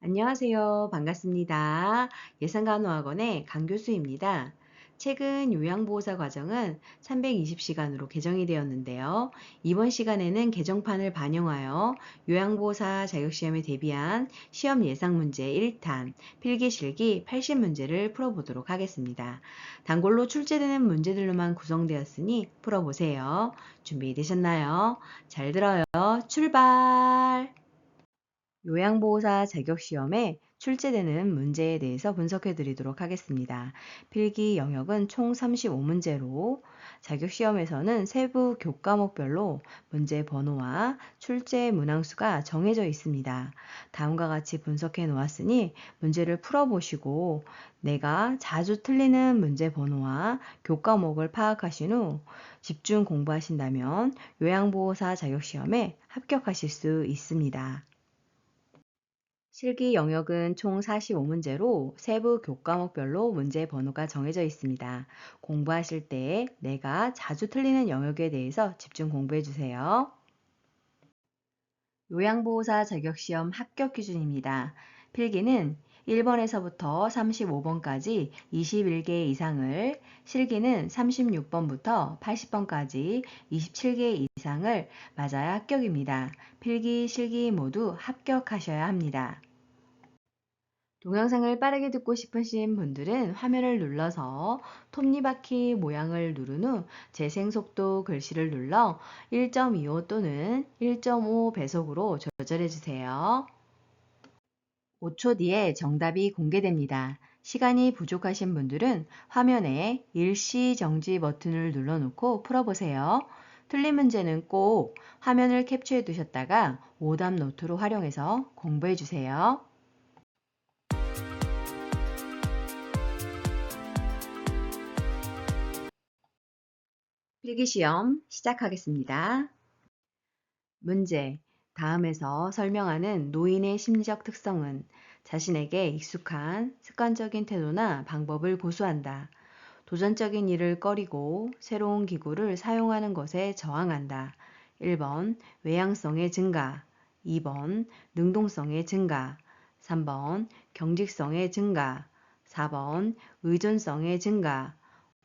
안녕하세요. 반갑습니다. 예산간호학원의 강교수입니다. 최근 요양보호사 과정은 320시간으로 개정이 되었는데요. 이번 시간에는 개정판을 반영하여 요양보호사 자격시험에 대비한 시험 예상 문제 1탄, 필기실기 80문제를 풀어보도록 하겠습니다. 단골로 출제되는 문제들로만 구성되었으니 풀어보세요. 준비되셨나요? 잘 들어요. 출발! 요양보호사 자격시험에 출제되는 문제에 대해서 분석해 드리도록 하겠습니다. 필기 영역은 총 35문제로 자격시험에서는 세부 교과목별로 문제 번호와 출제 문항수가 정해져 있습니다. 다음과 같이 분석해 놓았으니 문제를 풀어보시고 내가 자주 틀리는 문제 번호와 교과목을 파악하신 후 집중 공부하신다면 요양보호사 자격시험에 합격하실 수 있습니다. 실기 영역은 총 45문제로 세부 교과목별로 문제 번호가 정해져 있습니다. 공부하실 때 내가 자주 틀리는 영역에 대해서 집중 공부해 주세요. 요양보호사 자격시험 합격 기준입니다. 필기는 1번에서부터 35번까지 21개 이상을, 실기는 36번부터 80번까지 27개 이상을 맞아야 합격입니다. 필기, 실기 모두 합격하셔야 합니다. 동영상을 빠르게 듣고 싶으신 분들은 화면을 눌러서 톱니바퀴 모양을 누른 후 재생속도 글씨를 눌러 1.25 또는 1.5 배속으로 조절해 주세요. 5초 뒤에 정답이 공개됩니다. 시간이 부족하신 분들은 화면에 일시 정지 버튼을 눌러놓고 풀어보세요. 틀린 문제는 꼭 화면을 캡처해 두셨다가 오답 노트로 활용해서 공부해 주세요. 필기시험 시작하겠습니다. 문제. 다음에서 설명하는 노인의 심리적 특성은 자신에게 익숙한 습관적인 태도나 방법을 고수한다. 도전적인 일을 꺼리고 새로운 기구를 사용하는 것에 저항한다. 1번 외향성의 증가, 2번 능동성의 증가, 3번 경직성의 증가, 4번 의존성의 증가,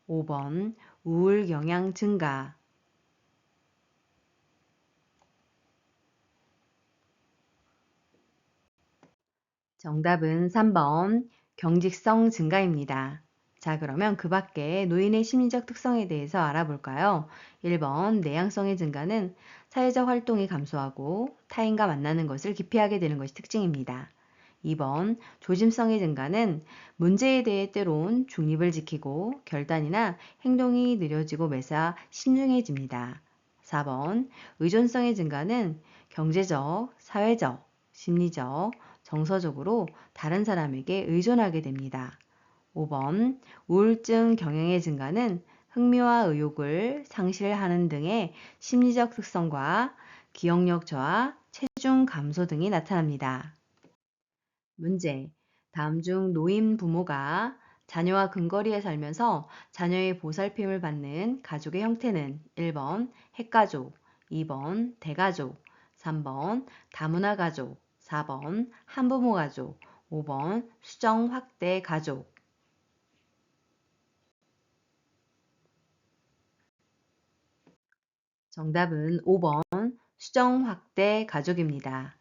5번 우울 경향 증가. 정답은 3번 경직성 증가입니다. 자, 그러면 그 밖에 노인의 심리적 특성에 대해서 알아볼까요? 1번 내향성의 증가는 사회적 활동이 감소하고 타인과 만나는 것을 기피하게 되는 것이 특징입니다. 2번 조심성의 증가는 문제에 대해 때론 중립을 지키고 결단이나 행동이 느려지고 매사 신중해집니다. 4번 의존성의 증가는 경제적, 사회적, 심리적, 정서적으로 다른 사람에게 의존하게 됩니다. 5번 우울증 경향의 증가는 흥미와 의욕을 상실하는 등의 심리적 특성과 기억력 저하, 체중 감소 등이 나타납니다. 문제. 다음 중 노인 부모가 자녀와 근거리에 살면서 자녀의 보살핌을 받는 가족의 형태는 1번 핵가족, 2번 대가족, 3번 다문화 가족, 4번 한부모 가족, 5번 수정 확대 가족. 정답은 5번 수정 확대 가족입니다.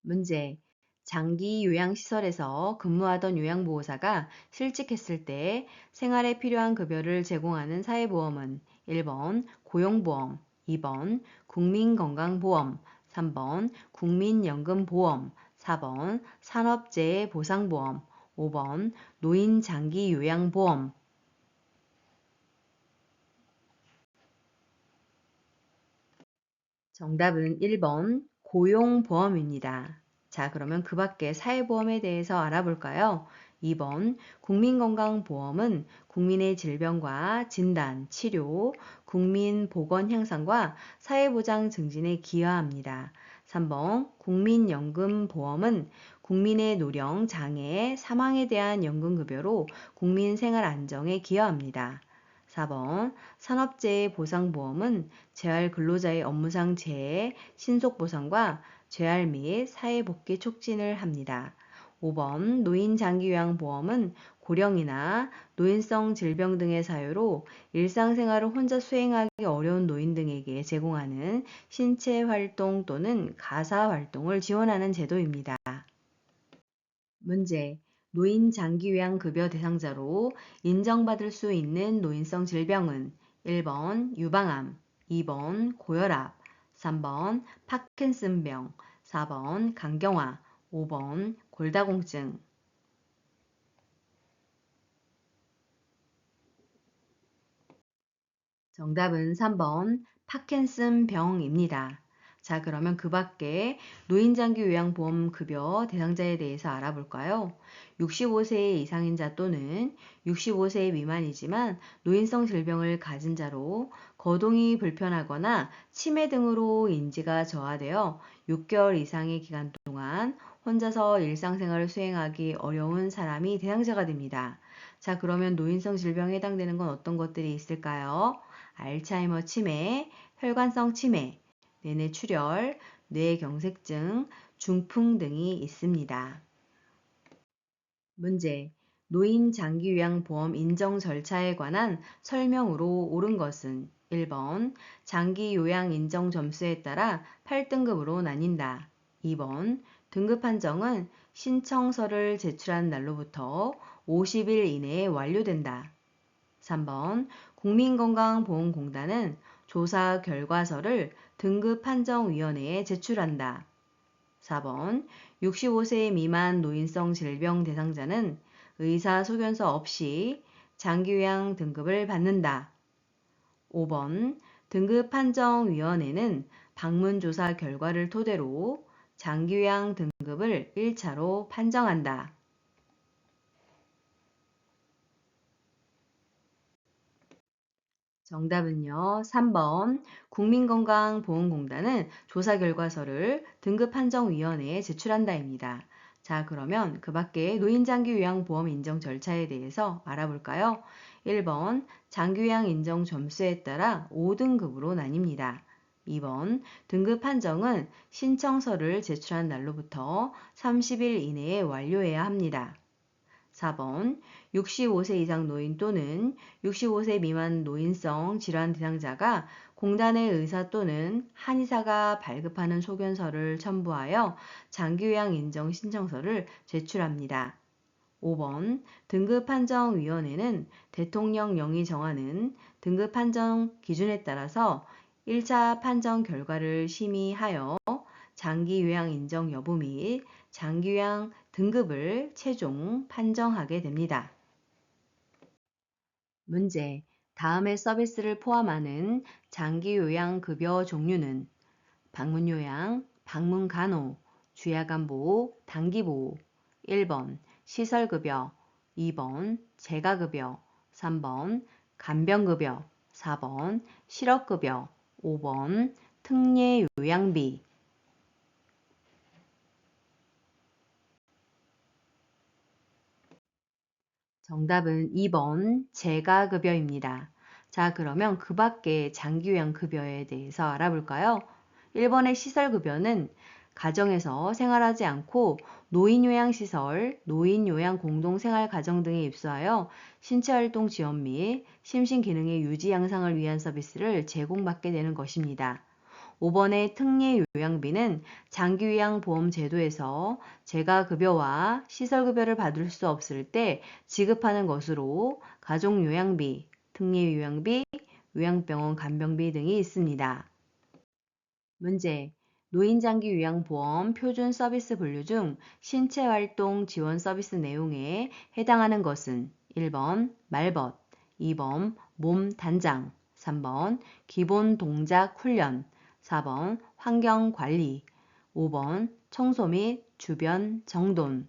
문제. 장기 요양시설에서 근무하던 요양보호사가 실직했을 때 생활에 필요한 급여를 제공하는 사회보험은 1번 고용보험, 2번 국민건강보험, 3번 국민연금보험, 4번 산업재해보상보험, 5번 노인장기요양보험. 정답은 1번 고용보험입니다. 자, 그러면 그 밖에 사회보험에 대해서 알아볼까요? 2번 국민건강보험은 국민의 질병과 진단, 치료, 국민 보건 향상과 사회보장 증진에 기여합니다. 3번 국민연금보험은 국민의 노령, 장애, 사망에 대한 연금급여로 국민 생활 안정에 기여합니다. 4번 산업재해 보상보험은 재활 근로자의 업무상 재해 신속 보상과 재활 및 사회복귀 촉진을 합니다. 5번 노인장기요양보험은 고령이나 노인성 질병 등의 사유로 일상생활을 혼자 수행하기 어려운 노인 등에게 제공하는 신체 활동 또는 가사 활동을 지원하는 제도입니다. 문제. 노인 장기요양급여 대상자로 인정받을 수 있는 노인성 질병은 1번 유방암, 2번 고혈압, 3번 파킨슨병, 4번 간경화, 5번 골다공증. 정답은 3번 파킨슨병입니다. 자, 그러면 그 밖에 노인장기 요양보험급여 대상자에 대해서 알아볼까요? 65세 이상인 자 또는 65세 미만이지만 노인성 질병을 가진 자로 거동이 불편하거나 치매 등으로 인지가 저하되어 6개월 이상의 기간 동안 혼자서 일상생활을 수행하기 어려운 사람이 대상자가 됩니다. 자, 그러면 노인성 질병에 해당되는 건 어떤 것들이 있을까요? 알츠하이머 치매, 혈관성 치매, 내뇌출혈, 뇌경색증, 중풍 등이 있습니다. 문제. 노인 장기요양보험 인정 절차에 관한 설명으로 옳은 것은 1번 장기요양 인정 점수에 따라 8등급으로 나뉜다. 2번 등급 판정은 신청서를 제출한 날로부터 50일 이내에 완료된다. 3번 국민건강보험공단은 조사 결과서를 등급판정위원회에 제출한다. 4번 65세 미만 노인성 질병 대상자는 의사소견서 없이 장기요양 등급을 받는다. 5번 등급판정위원회는 방문조사 결과를 토대로 장기요양 등급을 1차로 판정한다. 정답은요. 3번 국민건강보험공단은 조사결과서를 등급판정위원회에 제출한다입니다. 자, 그러면 그 밖에 노인장기요양보험 인정 절차에 대해서 알아볼까요? 1번 장기요양 인정 점수에 따라 5등급으로 나뉩니다. 2번 등급 판정은 신청서를 제출한 날로부터 30일 이내에 완료해야 합니다. 4번 65세 이상 노인 또는 65세 미만 노인성 질환 대상자가 공단의 의사 또는 한의사가 발급하는 소견서를 첨부하여 장기요양 인정 신청서를 제출합니다. 5번 등급판정위원회는 대통령령이 정하는 등급판정 기준에 따라서 1차 판정 결과를 심의하여 장기요양 인정 여부 및 장기요양 등급을 최종 판정하게 됩니다. 문제. 다음의 서비스를 포함하는 장기요양급여 종류는 방문요양, 방문간호, 주야간보호, 단기보호. 1번 시설급여, 2번 재가급여, 3번 간병급여, 4번 실업급여, 5번 특례요양비. 정답은 2번 재가급여입니다. 자, 그러면 그 밖에 장기요양급여에 대해서 알아볼까요? 1번의 시설급여는 가정에서 생활하지 않고 노인요양시설, 노인요양공동생활가정 등에 입소하여 신체활동 지원 및 심신기능의 유지 양상을 위한 서비스를 제공받게 되는 것입니다. 5번의 특례요양비는 장기요양보험제도에서 재가급여와 시설급여를 받을 수 없을 때 지급하는 것으로 가족요양비, 특례요양비, 요양병원 간병비 등이 있습니다. 문제. 노인장기요양보험 표준 서비스 분류 중 신체활동 지원 서비스 내용에 해당하는 것은 1번 말벗, 2번 몸 단장, 3번 기본 동작 훈련, 4번 환경관리, 5번 청소 및 주변 정돈.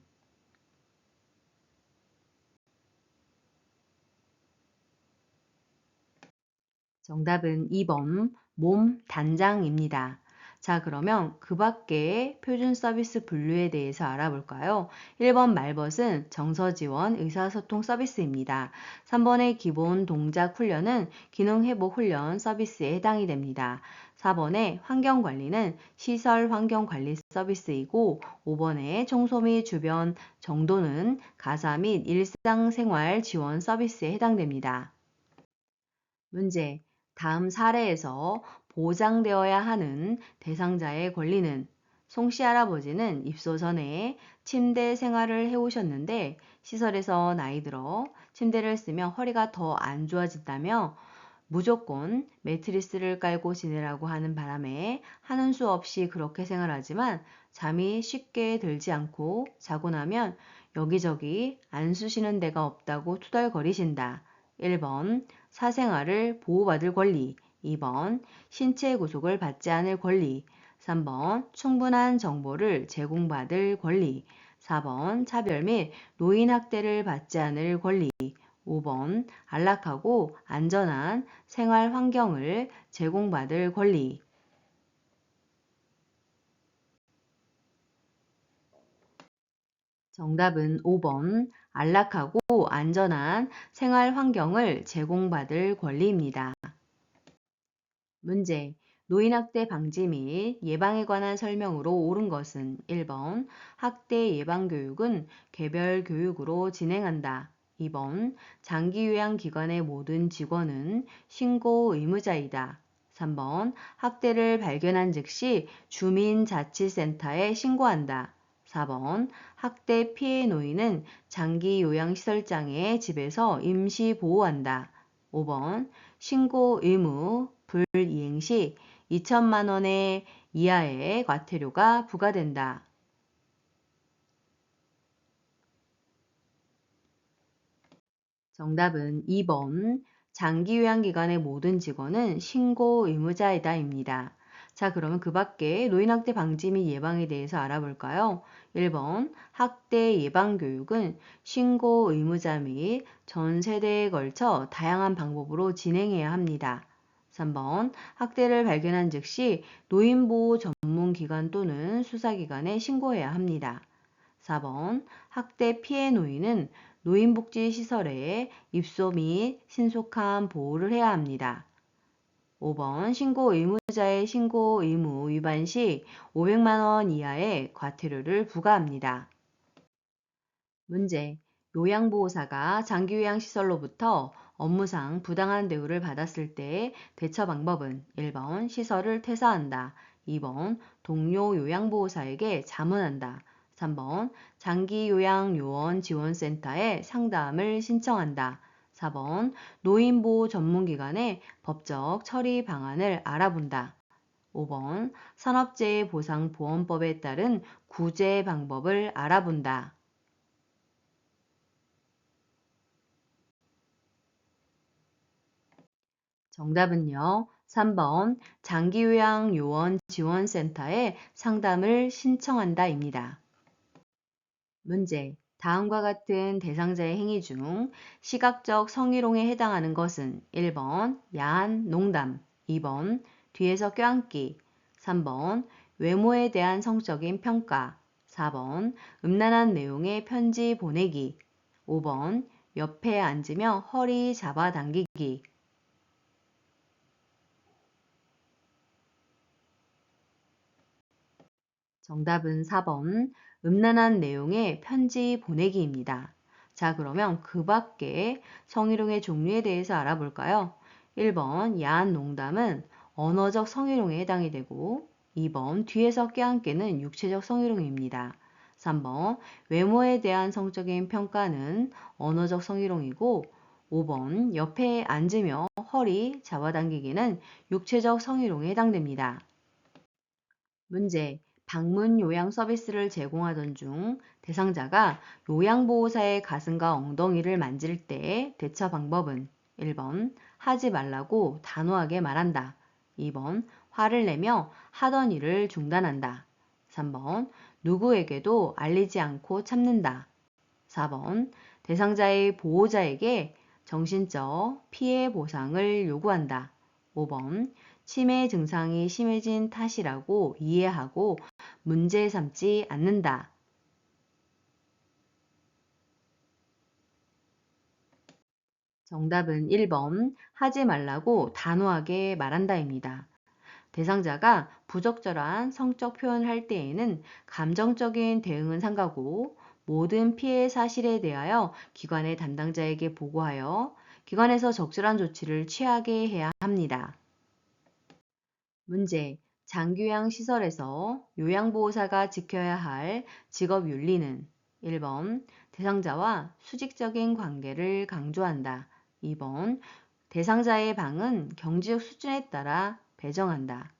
정답은 2번 몸 단장입니다. 자, 그러면 그 밖에 표준 서비스 분류에 대해서 알아볼까요? 1번 말벗은 정서 지원 의사소통 서비스입니다. 3번의 기본 동작 훈련은 기능 회복 훈련 서비스에 해당이 됩니다. 4번의 환경 관리는 시설 환경 관리 서비스이고 5번의 청소 및 주변 정도는 가사 및 일상생활 지원 서비스에 해당됩니다. 문제. 다음 사례에서 보장되어야 하는 대상자의 권리는 송씨 할아버지는 입소 전에 침대 생활을 해오셨는데 시설에서 나이 들어 침대를 쓰면 허리가 더 안 좋아진다며 무조건 매트리스를 깔고 지내라고 하는 바람에 하는 수 없이 그렇게 생활하지만 잠이 쉽게 들지 않고 자고 나면 여기저기 안 쑤시는 데가 없다고 투덜거리신다. 1번 사생활을 보호받을 권리, 2번 신체 구속을 받지 않을 권리, 3번 충분한 정보를 제공받을 권리, 4번 차별 및 노인 학대를 받지 않을 권리, 5번 안락하고 안전한 생활 환경을 제공받을 권리. 정답은 5번 안락하고 안전한 생활 환경을 제공받을 권리입니다. 문제. 노인학대 방지 및 예방에 관한 설명으로 옳은 것은 1번 학대 예방교육은 개별 교육으로 진행한다. 2번 장기요양기관의 모든 직원은 신고 의무자이다. 3번 학대를 발견한 즉시 주민자치센터에 신고한다. 4번 학대 피해 노인은 장기요양시설장의 집에서 임시 보호한다. 5번 신고 의무 불이행 시 2천만 원의 이하의 과태료가 부과된다. 정답은 2번 장기요양기관의 모든 직원은 신고 의무자이다입니다. 자, 그러면 그 밖에 노인학대 방지 및 예방에 대해서 알아볼까요? 1번 학대 예방교육은 신고 의무자 및 전 세대에 걸쳐 다양한 방법으로 진행해야 합니다. 3번 학대를 발견한 즉시 노인보호 전문기관 또는 수사기관에 신고해야 합니다. 4번 학대 피해 노인은 노인복지시설에 입소 및 신속한 보호를 해야 합니다. 5번 신고 의무자의 신고 의무 위반 시 500만 원 이하의 과태료를 부과합니다. 문제. 요양보호사가 장기요양시설로부터 업무상 부당한 대우를 받았을 때 대처 방법은 1번 시설을 퇴사한다. 2번 동료 요양보호사에게 자문한다. 3번 장기요양요원 지원센터에 상담을 신청한다. 4번 노인보호 전문기관의 법적 처리 방안을 알아본다. 5번 산업재해보상보험법에 따른 구제 방법을 알아본다. 정답은요. 3번 장기요양요원 지원센터에 상담을 신청한다입니다. 문제. 다음과 같은 대상자의 행위 중 시각적 성희롱에 해당하는 것은 1번 야한 농담, 2번 뒤에서 껴안기, 3번 외모에 대한 성적인 평가, 4번 음란한 내용의 편지 보내기, 5번 옆에 앉으며 허리 잡아당기기. 정답은 4번 음란한 내용의 편지 보내기입니다. 자, 그러면 그 밖에 성희롱의 종류에 대해서 알아볼까요? 1번 야한 농담은 언어적 성희롱에 해당이 되고 2번 뒤에서 껴안기는 육체적 성희롱입니다. 3번 외모에 대한 성적인 평가는 언어적 성희롱이고 5번 옆에 앉으며 허리 잡아당기기는 육체적 성희롱에 해당됩니다. 문제. 방문 요양 서비스를 제공하던 중 대상자가 요양보호사의 가슴과 엉덩이를 만질 때 대처 방법은 1번 하지 말라고 단호하게 말한다. 2번 화를 내며 하던 일을 중단한다. 3번 누구에게도 알리지 않고 참는다. 4번 대상자의 보호자에게 정신적 피해 보상을 요구한다. 5번 치매 증상이 심해진 탓이라고 이해하고 문제 삼지 않는다. 정답은 1번 하지 말라고 단호하게 말한다입니다. 대상자가 부적절한 성적 표현을 할 때에는 감정적인 대응은 삼가고 모든 피해 사실에 대하여 기관의 담당자에게 보고하여 기관에서 적절한 조치를 취하게 해야 합니다. 문제. 장교양 시설에서 요양보호사가 지켜야 할 직업 윤리는 1번 대상자와 수직적인 관계를 강조한다. 2번 대상자의 방은 경제적 수준에 따라 배정한다.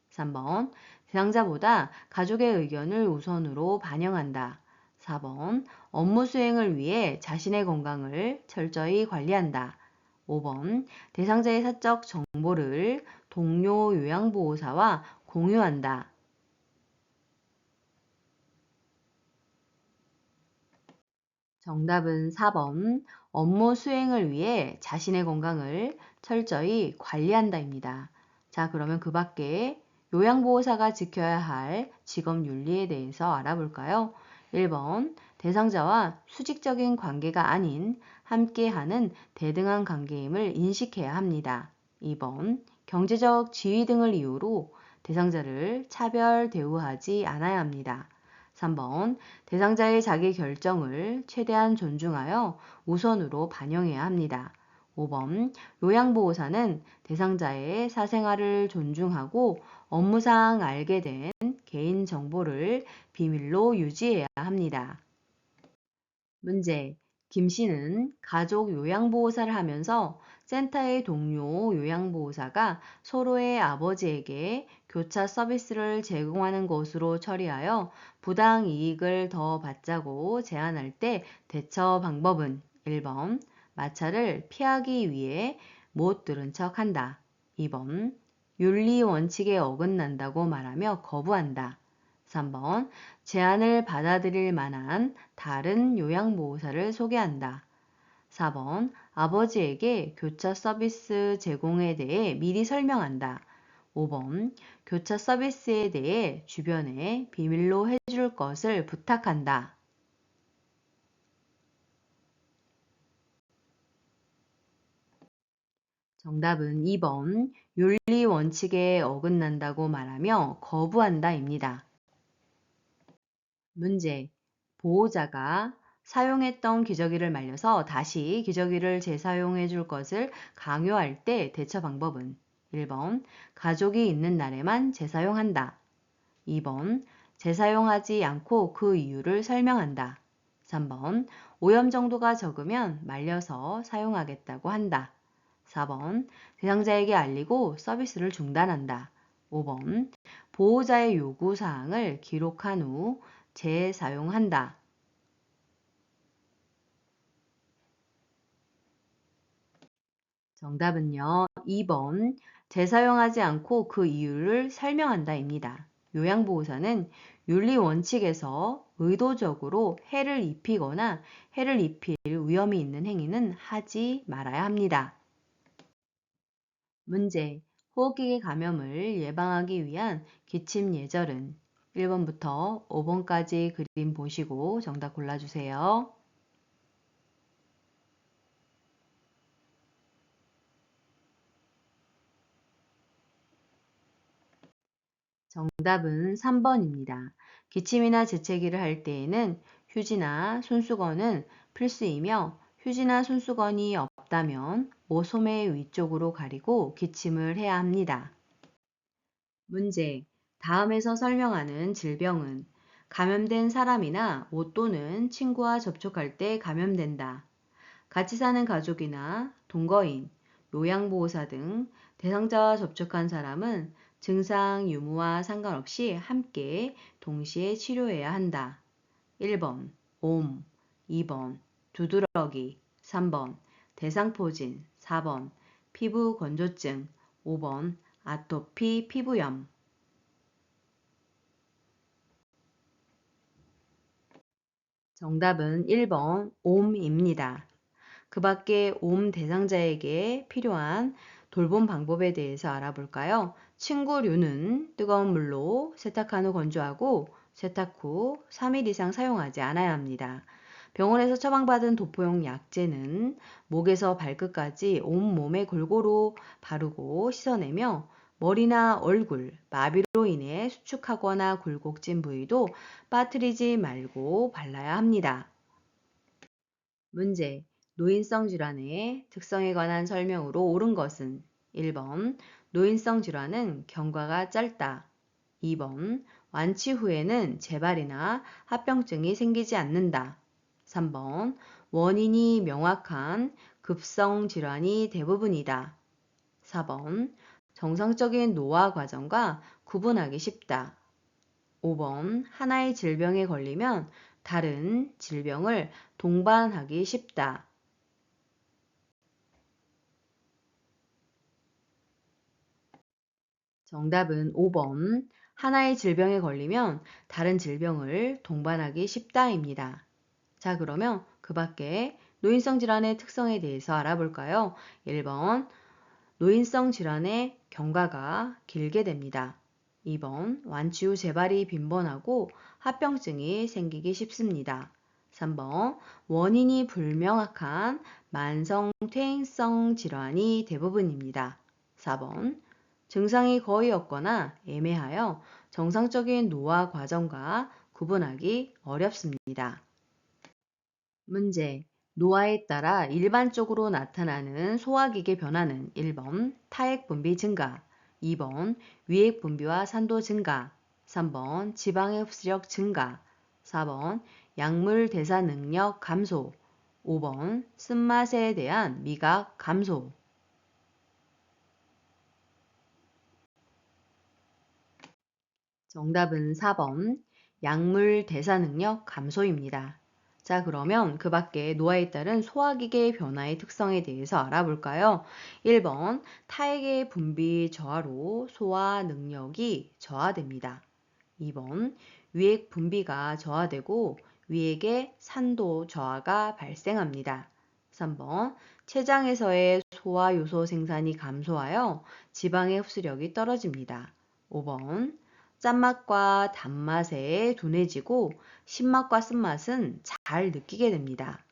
3번 대상자보다 가족의 의견을 우선으로 반영한다. 4번 업무 수행을 위해 자신의 건강을 철저히 관리한다. 5번 대상자의 사적 정보를 동료 요양보호사와 공유한다. 정답은 4번 업무 수행을 위해 자신의 건강을 철저히 관리한다입니다. 자, 그러면 그 밖에 요양보호사가 지켜야 할 직업 윤리에 대해서 알아볼까요? 1번 대상자와 수직적인 관계가 아닌 함께하는 대등한 관계임을 인식해야 합니다. 2번 경제적 지위 등을 이유로 대상자를 차별 대우하지 않아야 합니다. 3번 대상자의 자기 결정을 최대한 존중하여 우선으로 반영해야 합니다. 5번 요양보호사는 대상자의 사생활을 존중하고 업무상 알게 된 개인정보를 비밀로 유지해야 합니다. 문제. 김 씨는 가족 요양보호사를 하면서 센터의 동료 요양보호사가 서로의 아버지에게 교차 서비스를 제공하는 것으로 처리하여 부당 이익을 더 받자고 제안할 때 대처 방법은 1번 마찰을 피하기 위해 못 들은 척 한다. 2번 윤리 원칙에 어긋난다고 말하며 거부한다. 3번 제안을 받아들일 만한 다른 요양보호사를 소개한다. 4번 아버지에게 교차 서비스 제공에 대해 미리 설명한다. 5번 교차 서비스에 대해 주변에 비밀로 해줄 것을 부탁한다. 정답은 2번 윤리 원칙에 어긋난다고 말하며 거부한다입니다. 문제. 보호자가 사용했던 기저귀를 말려서 다시 기저귀를 재사용해 줄 것을 강요할 때 대처 방법은 1번 가족이 있는 날에만 재사용한다. 2번 재사용하지 않고 그 이유를 설명한다. 3번 오염 정도가 적으면 말려서 사용하겠다고 한다. 4번 대상자에게 알리고 서비스를 중단한다. 5번 보호자의 요구 사항을 기록한 후 재사용한다. 정답은요. 2번 재사용하지 않고 그 이유를 설명한다입니다. 요양보호사는 윤리 원칙에서 의도적으로 해를 입히거나 해를 입힐 위험이 있는 행위는 하지 말아야 합니다. 문제. 호흡기계 감염을 예방하기 위한 기침 예절은 1번부터 5번까지 그림 보시고 정답 골라주세요. 정답은 3번입니다. 기침이나 재채기를 할 때에는 휴지나 손수건은 필수이며 휴지나 손수건이 없다면 모소매 위쪽으로 가리고 기침을 해야 합니다. 문제. 다음에서 설명하는 질병은 감염된 사람이나 옷 또는 친구와 접촉할 때 감염된다. 같이 사는 가족이나 동거인, 요양보호사 등 대상자와 접촉한 사람은 증상 유무와 상관없이 함께 동시에 치료해야 한다. 1번 옴, 2번 두드러기, 3번 대상포진, 4번 피부 건조증, 5번 아토피 피부염. 정답은 1번 옴입니다. 그 밖에 옴 대상자에게 필요한 돌봄 방법에 대해서 알아볼까요? 침구류는 뜨거운 물로 세탁한 후 건조하고 세탁 후 3일 이상 사용하지 않아야 합니다. 병원에서 처방받은 도포용 약제는 목에서 발끝까지 온몸에 골고루 바르고 씻어내며 머리나 얼굴, 마비로 인해 수축하거나 굴곡진 부위도 빠뜨리지 말고 발라야 합니다. 문제. 노인성 질환의 특성에 관한 설명으로 옳은 것은 1번. 노인성 질환은 경과가 짧다. 2번. 완치 후에는 재발이나 합병증이 생기지 않는다. 3번. 원인이 명확한 급성 질환이 대부분이다. 4번. 정상적인 노화 과정과 구분하기 쉽다. 5번. 하나의 질병에 걸리면 다른 질병을 동반하기 쉽다. 정답은 5번. 하나의 질병에 걸리면 다른 질병을 동반하기 쉽다입니다. 자, 그러면 그 밖에 노인성 질환의 특성에 대해서 알아볼까요? 1번. 노인성 질환의 경과가 길게 됩니다. 2번. 완치 후 재발이 빈번하고 합병증이 생기기 쉽습니다. 3번. 원인이 불명확한 만성 퇴행성 질환이 대부분입니다. 4번. 증상이 거의 없거나 애매하여 정상적인 노화 과정과 구분하기 어렵습니다. 문제. 노화에 따라 일반적으로 나타나는 소화기계 변화는 1번 타액 분비 증가, 2번 위액 분비와 산도 증가, 3번 지방의 흡수력 증가, 4번 약물 대사 능력 감소, 5번 쓴맛에 대한 미각 감소. 정답은 4번 약물 대사 능력 감소입니다. 자, 그러면 그 밖에 노화에 따른 소화기계 변화의 특성에 대해서 알아볼까요? 1번 타액의 분비 저하로 소화 능력이 저하됩니다. 2번 위액 분비가 저하되고 위액의 산도 저하가 발생합니다. 3번 췌장에서의 소화 요소 생산이 감소하여 지방의 흡수력이 떨어집니다. 5번 짠맛과 단맛에 둔해지고 신맛과 쓴맛은 잘 느끼게 됩니다.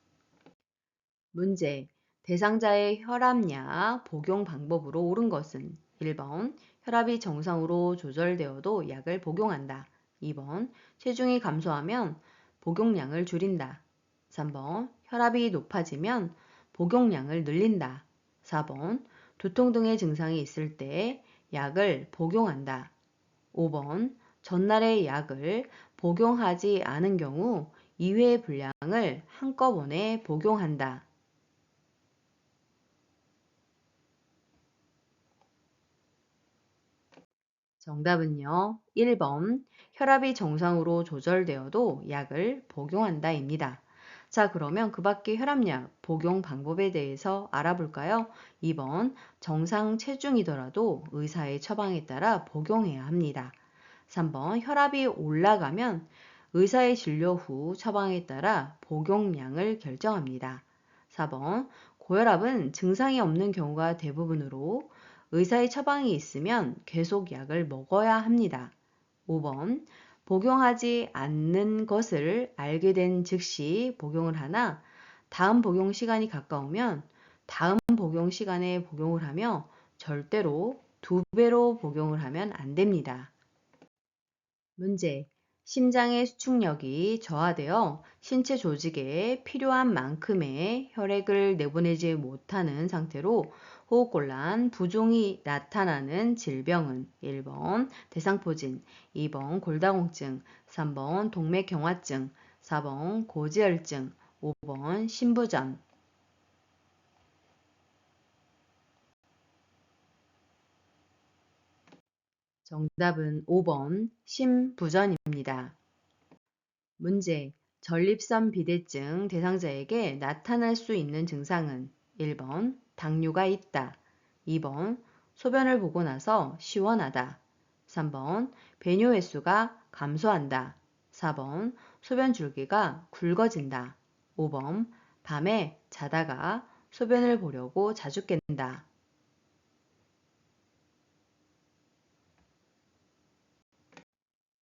문제. 대상자의 혈압약 복용 방법으로 옳은 것은 1번 혈압이 정상으로 조절되어도 약을 복용한다. 2번 체중이 감소하면 복용량을 줄인다. 3번 혈압이 높아지면 복용량을 늘린다. 4번 두통 등의 증상이 있을 때 약을 복용한다. 5번 전날의 약을 복용하지 않은 경우 2회 분량을 한꺼번에 복용한다. 정답은요. 1번 혈압이 정상으로 조절되어도 약을 복용한다입니다. 자, 그러면 그 밖에 혈압약 복용 방법에 대해서 알아볼까요? 2번 정상 체중이더라도 의사의 처방에 따라 복용해야 합니다. 3번 혈압이 올라가면 의사의 진료 후 처방에 따라 복용량을 결정합니다. 4번 고혈압은 증상이 없는 경우가 대부분으로 의사의 처방이 있으면 계속 약을 먹어야 합니다. 5번 복용하지 않는 것을 알게 된 즉시 복용을 하나 다음 복용 시간이 가까우면 다음 복용 시간에 복용을 하며 절대로 2배로 복용을 하면 안 됩니다. 문제. 심장의 수축력이 저하되어 신체 조직에 필요한 만큼의 혈액을 내보내지 못하는 상태로 호흡곤란, 부종이 나타나는 질병은 1번 대상포진, 2번 골다공증, 3번 동맥경화증, 4번 고지혈증, 5번 신부전. 정답은 5번 심부전입니다. 문제. 전립선 비대증 대상자에게 나타날 수 있는 증상은 1번 당뇨가 있다. 2번 소변을 보고 나서 시원하다. 3번 배뇨 횟수가 감소한다. 4번 소변 줄기가 굵어진다. 5번 밤에 자다가 소변을 보려고 자주 깬다.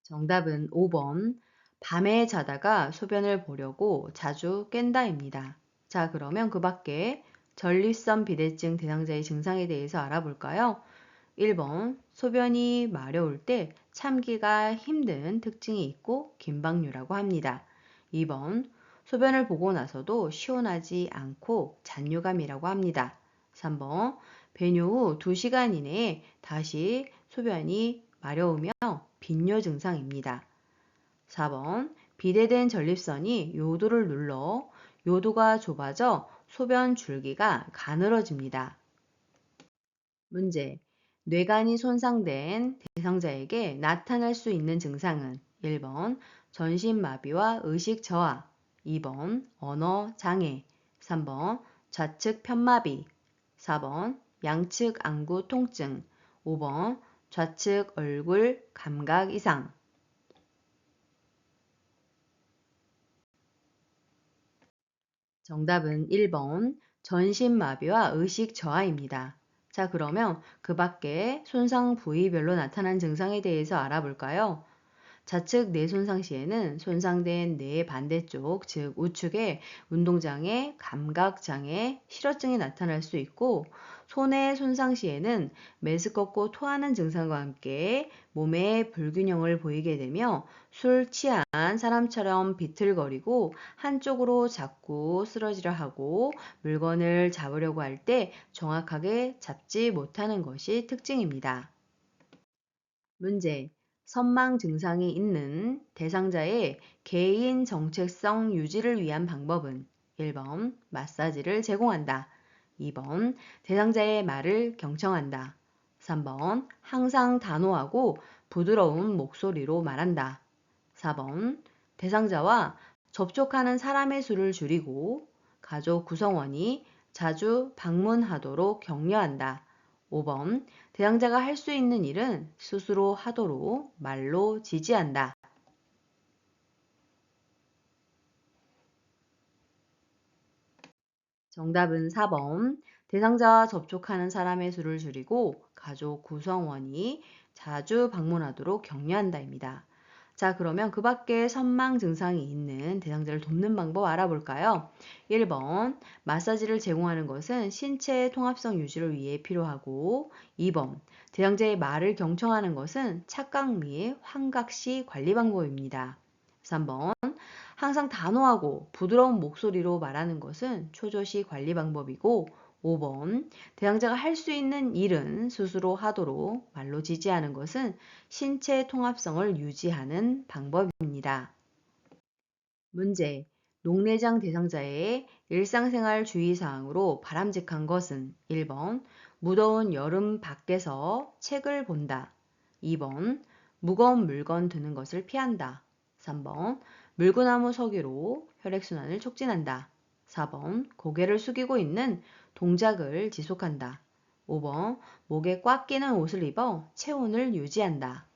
정답은 5번. 밤에 자다가 소변을 보려고 자주 깬다입니다. 자, 그러면 그 밖에 전립선 비대증 대상자의 증상에 대해서 알아볼까요? 1번. 소변이 마려울 때 참기가 힘든 특징이 있고 긴박류라고 합니다. 2번. 소변을 보고 나서도 시원하지 않고 잔류감이라고 합니다. 3번. 배뇨 후 2시간 이내에 다시 소변이 마려우며 빈뇨 증상입니다. 4번. 비대된 전립선이 요도를 눌러 요도가 좁아져 소변 줄기가 가늘어집니다. 문제. 뇌관이 손상된 대상자에게 나타날 수 있는 증상은 1번 전신마비와 의식 저하, 2번 언어 장애, 3번 좌측 편마비, 4번 양측 안구 통증, 5번 좌측 얼굴 감각 이상. 정답은 1번 전신마비와 의식 저하입니다. 자, 그러면 그 밖에 손상 부위별로 나타난 증상에 대해서 알아볼까요? 좌측 뇌 손상 시에는 손상된 뇌의 반대쪽, 즉 우측에 운동장애, 감각장애, 실어증이 나타날 수 있고, 손의 손상 시에는 메스껍고 토하는 증상과 함께 몸의 불균형을 보이게 되며 술 취한 사람처럼 비틀거리고 한쪽으로 자꾸 쓰러지려 하고 물건을 잡으려고 할 때 정확하게 잡지 못하는 것이 특징입니다. 문제. 선망 증상이 있는 대상자의 개인 정체성 유지를 위한 방법은 1번 마사지를 제공한다. 2번 대상자의 말을 경청한다. 3번 항상 단호하고 부드러운 목소리로 말한다. 4번 대상자와 접촉하는 사람의 수를 줄이고 가족 구성원이 자주 방문하도록 격려한다. 5번 대상자가 할 수 있는 일은 스스로 하도록 말로 지지한다. 정답은 4번. 대상자와 접촉하는 사람의 수를 줄이고 가족 구성원이 자주 방문하도록 격려한다입니다. 자, 그러면 그 밖에 선망 증상이 있는 대상자를 돕는 방법 알아볼까요? 1번, 마사지를 제공하는 것은 신체 통합성 유지를 위해 필요하고, 2번, 대상자의 말을 경청하는 것은 착각 및 환각시 관리 방법입니다. 3번, 항상 단호하고 부드러운 목소리로 말하는 것은 초조시 관리 방법이고, 5번, 대상자가 할 수 있는 일은 스스로 하도록 말로 지지하는 것은 신체 통합성을 유지하는 방법입니다. 문제. 녹내장 대상자의 일상생활 주의사항으로 바람직한 것은 1번 무더운 여름 밖에서 책을 본다. 2번 무거운 물건 드는 것을 피한다. 3번 물구나무 서기로 혈액순환을 촉진한다. 4번 고개를 숙이고 있는 동작을 지속한다. 5번 목에 꽉 끼는 옷을 입어 체온을 유지한다.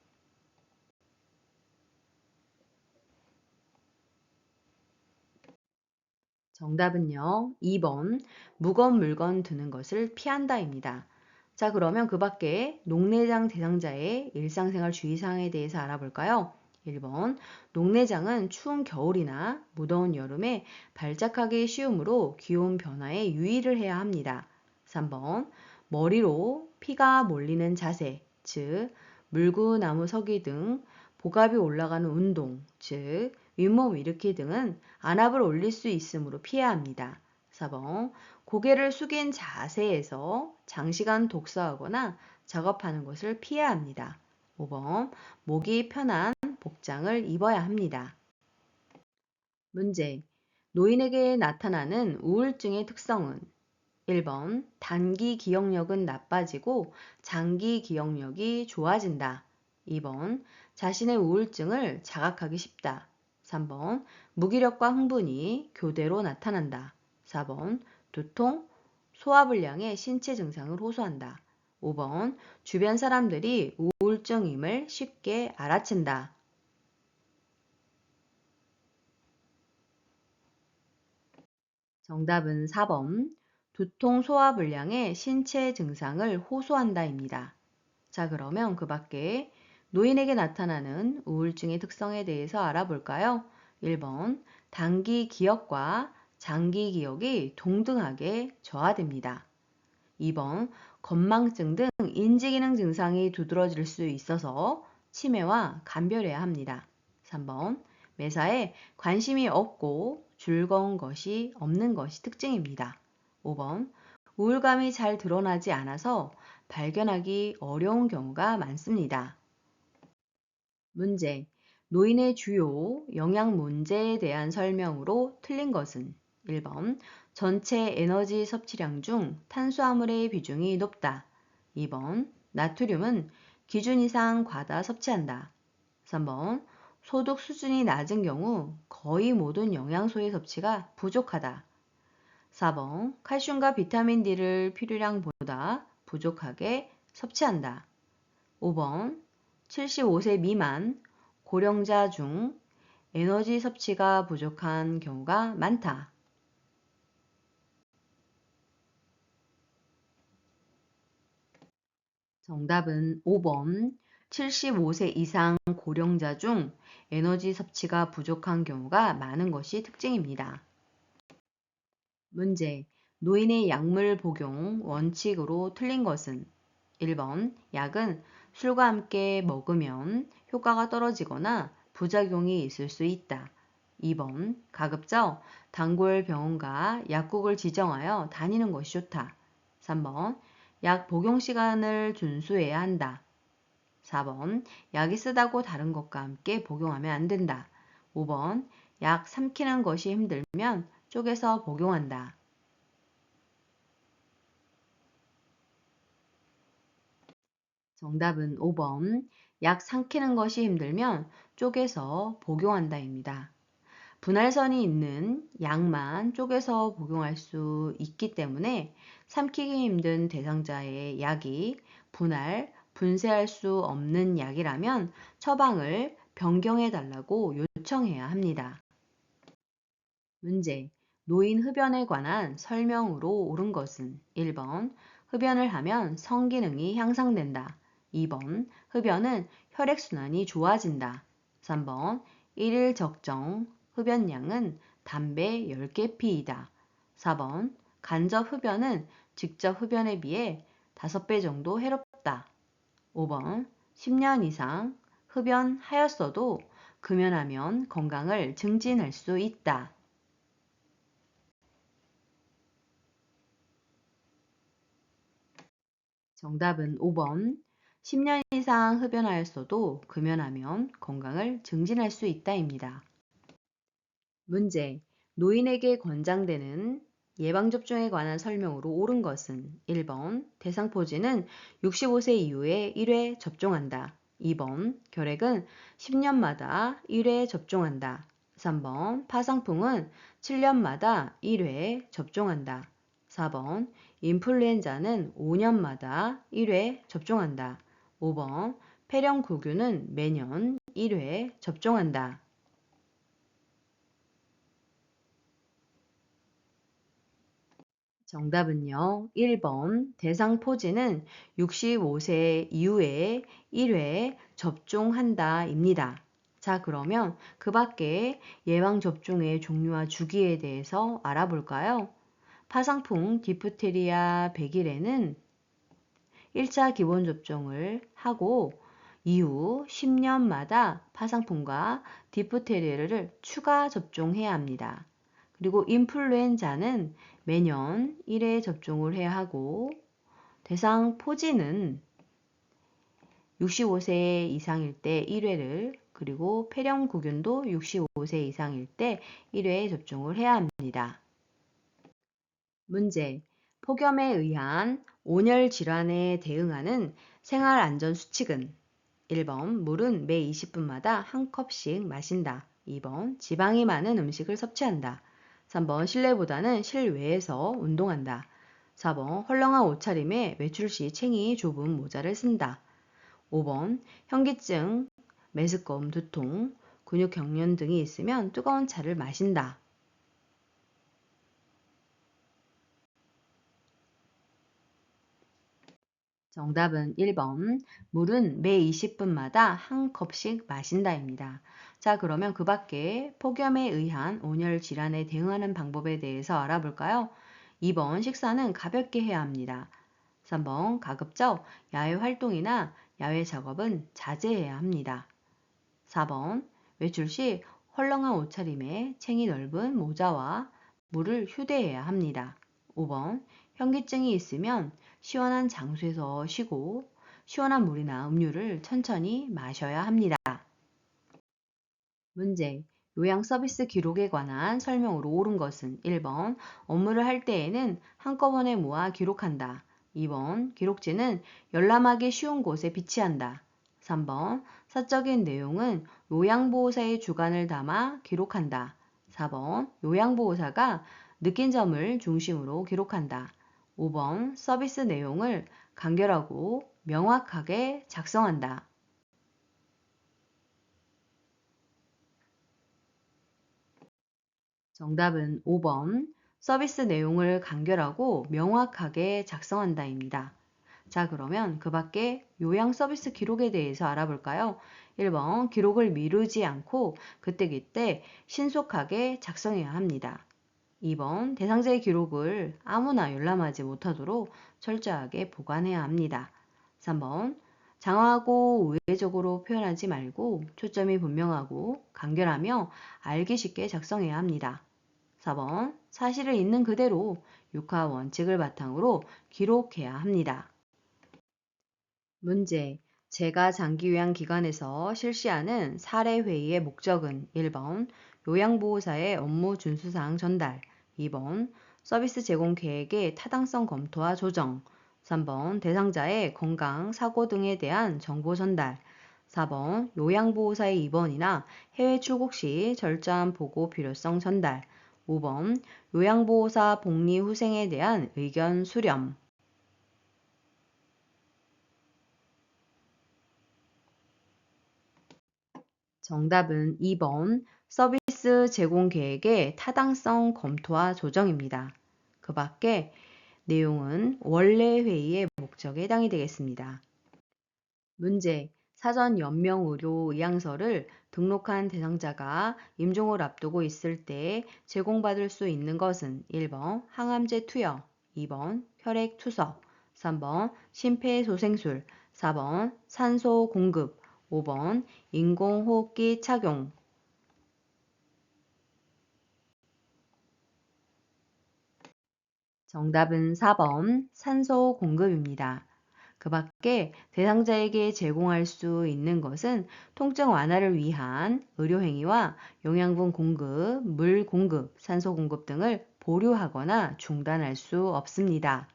정답은요. 2번 무거운 물건 드는 것을 피한다입니다. 자, 그러면 그 밖에 녹내장 대상자의 일상생활 주의사항에 대해서 알아볼까요? 1번 녹내장은 추운 겨울이나 무더운 여름에 발작하기 쉬우므로 기온 변화에 유의를 해야 합니다. 3번 머리로 피가 몰리는 자세, 즉 물구나무 서기 등 복압이 올라가는 운동, 즉 윗몸 일으키 등은 안압을 올릴 수 있으므로 피해야 합니다. 4번 고개를 숙인 자세에서 장시간 독서하거나 작업하는 것을 피해야 합니다. 5번 목이 편한 복장을 입어야 합니다. 문제. 노인에게 나타나는 우울증의 특성은 1번 단기 기억력은 나빠지고 장기 기억력이 좋아진다. 2번 자신의 우울증을 자각하기 쉽다. 3번 무기력과 흥분이 교대로 나타난다. 4번 두통, 소화불량의 신체 증상을 호소한다. 5번 주변 사람들이 우울증임을 쉽게 알아챈다. 정답은 4번 두통, 소화불량의 신체 증상을 호소한다입니다. 자, 그러면 그 밖에 노인에게 나타나는 우울증의 특성에 대해서 알아볼까요? 1번, 단기 기억과 장기 기억이 동등하게 저하됩니다. 2번, 건망증 등 인지기능 증상이 두드러질 수 있어서 치매와 감별해야 합니다. 3번, 매사에 관심이 없고 즐거운 것이 없는 것이 특징입니다. 5번, 우울감이 잘 드러나지 않아서 발견하기 어려운 경우가 많습니다. 문제. 노인의 주요 영양 문제에 대한 설명으로 틀린 것은 1번. 전체 에너지 섭취량 중 탄수화물의 비중이 높다. 2번. 나트륨은 기준 이상 과다 섭취한다. 3번. 소득 수준이 낮은 경우 거의 모든 영양소의 섭취가 부족하다. 4번. 칼슘과 비타민 D를 필요량보다 부족하게 섭취한다. 5번. 75세 미만 고령자 중 에너지 섭취가 부족한 경우가 많다. 정답은 5번. 75세 이상 고령자 중 에너지 섭취가 부족한 경우가 많은 것이 특징입니다. 문제. 노인의 약물 복용 원칙으로 틀린 것은 1번. 약은 술과 함께 먹으면 효과가 떨어지거나 부작용이 있을 수 있다. 2번. 가급적 단골 병원과 약국을 지정하여 다니는 것이 좋다. 3번. 약 복용 시간을 준수해야 한다. 4번. 약이 쓰다고 다른 것과 함께 복용하면 안 된다. 5번. 약 삼키는 것이 힘들면 쪼개서 복용한다. 정답은 5번. 약 삼키는 것이 힘들면 쪼개서 복용한다입니다. 분할선이 있는 약만 쪼개서 복용할 수 있기 때문에 삼키기 힘든 대상자의 약이 분쇄할 수 없는 약이라면 처방을 변경해 달라고 요청해야 합니다. 문제. 노인 흡연에 관한 설명으로 옳은 것은 1번. 흡연을 하면 성기능이 향상된다. 2번. 흡연은 혈액순환이 좋아진다. 3번. 일일 적정 흡연량은 담배 10개 피이다. 4번. 간접 흡연은 직접 흡연에 비해 5배 정도 해롭다. 5번. 10년 이상 흡연하였어도 금연하면 건강을 증진할 수 있다. 정답은 5번. 10년 이상 흡연하였어도 금연하면 건강을 증진할 수 있다입니다. 문제. 노인에게 권장되는 예방접종에 관한 설명으로 옳은 것은 1번. 대상포진은 65세 이후에 1회 접종한다. 2번. 결핵은 10년마다 1회 접종한다. 3번. 파상풍은 7년마다 1회 접종한다. 4번. 인플루엔자는 5년마다 1회 접종한다. 5번. 폐렴구균은 매년 1회 접종한다. 정답은요. 1번 대상포진은 65세 이후에 1회 접종한다입니다. 자, 그러면 그 밖에 예방접종의 종류와 주기에 대해서 알아볼까요? 파상풍, 디프테리아, 백일에는 1차 기본접종을 하고 이후 10년마다 파상풍과 디프테리아를 추가 접종해야 합니다. 그리고 인플루엔자는 매년 1회 접종을 해야 하고 대상 포진은 65세 이상일 때 1회를 그리고 폐렴구균도 65세 이상일 때 1회 접종을 해야 합니다. 문제. 폭염에 의한 온열 질환에 대응하는 생활안전수칙은 1번 물은 매 20분마다 한 컵씩 마신다. 2번 지방이 많은 음식을 섭취한다. 3번 실내보다는 실외에서 운동한다. 4번 헐렁한 옷차림에 외출 시 챙이 좁은 모자를 쓴다. 5번 현기증, 메스꺼움, 두통, 근육 경련 등이 있으면 뜨거운 차를 마신다. 정답은 1번. 물은 매 20분마다 한 컵씩 마신다입니다. 자, 그러면 그 밖에 폭염에 의한 온열 질환에 대응하는 방법에 대해서 알아볼까요? 2번. 식사는 가볍게 해야 합니다. 3번. 가급적 야외 활동이나 야외 작업은 자제해야 합니다. 4번. 외출 시 헐렁한 옷차림에 챙이 넓은 모자와 물을 휴대해야 합니다. 5번. 현기증이 있으면 시원한 장소에서 쉬고 시원한 물이나 음료를 천천히 마셔야 합니다. 문제. 요양 서비스 기록에 관한 설명으로 옳은 것은 1번. 업무를 할 때에는 한꺼번에 모아 기록한다. 2번. 기록지는 열람하기 쉬운 곳에 비치한다. 3번. 사적인 내용은 요양보호사의 주관을 담아 기록한다. 4번. 요양보호사가 느낀 점을 중심으로 기록한다. 5번. 서비스 내용을 간결하고 명확하게 작성한다. 정답은 5번. 서비스 내용을 간결하고 명확하게 작성한다입니다. 자, 그러면 그 밖에 요양 서비스 기록에 대해서 알아볼까요? 1번. 기록을 미루지 않고 그때그때 신속하게 작성해야 합니다. 2번. 대상자의 기록을 아무나 열람하지 못하도록 철저하게 보관해야 합니다. 3번. 장황하고 우회적으로 표현하지 말고 초점이 분명하고 간결하며 알기 쉽게 작성해야 합니다. 4번. 사실을 있는 그대로 육하 원칙을 바탕으로 기록해야 합니다. 문제. 제가 장기요양기관에서 실시하는 사례회의의 목적은 1번. 요양보호사의 업무 준수사항 전달. 2번. 서비스 제공 계획의 타당성 검토와 조정. 3번. 대상자의 건강, 사고 등에 대한 정보 전달. 4번. 요양보호사의 입원이나 해외 출국 시 철저한 보고 필요성 전달. 5번. 요양보호사 복리 후생에 대한 의견 수렴. 정답은 2번. 서비스 제공 계획의 타당성 검토와 조정입니다. 그 밖에 내용은 원래 회의의 목적에 해당이 되겠습니다. 문제. 사전 연명 의료 의향서를 등록한 대상자가 임종을 앞두고 있을 때 제공받을 수 있는 것은 1번 항암제 투여, 2번 혈액 투석, 3번 심폐소생술, 4번 산소 공급, 5번 인공호흡기 착용. 정답은 4번 산소 공급입니다. 그 밖에 대상자에게 제공할 수 있는 것은 통증 완화를 위한 의료행위와 영양분 공급, 물 공급, 산소 공급 등을 보류하거나 중단할 수 없습니다.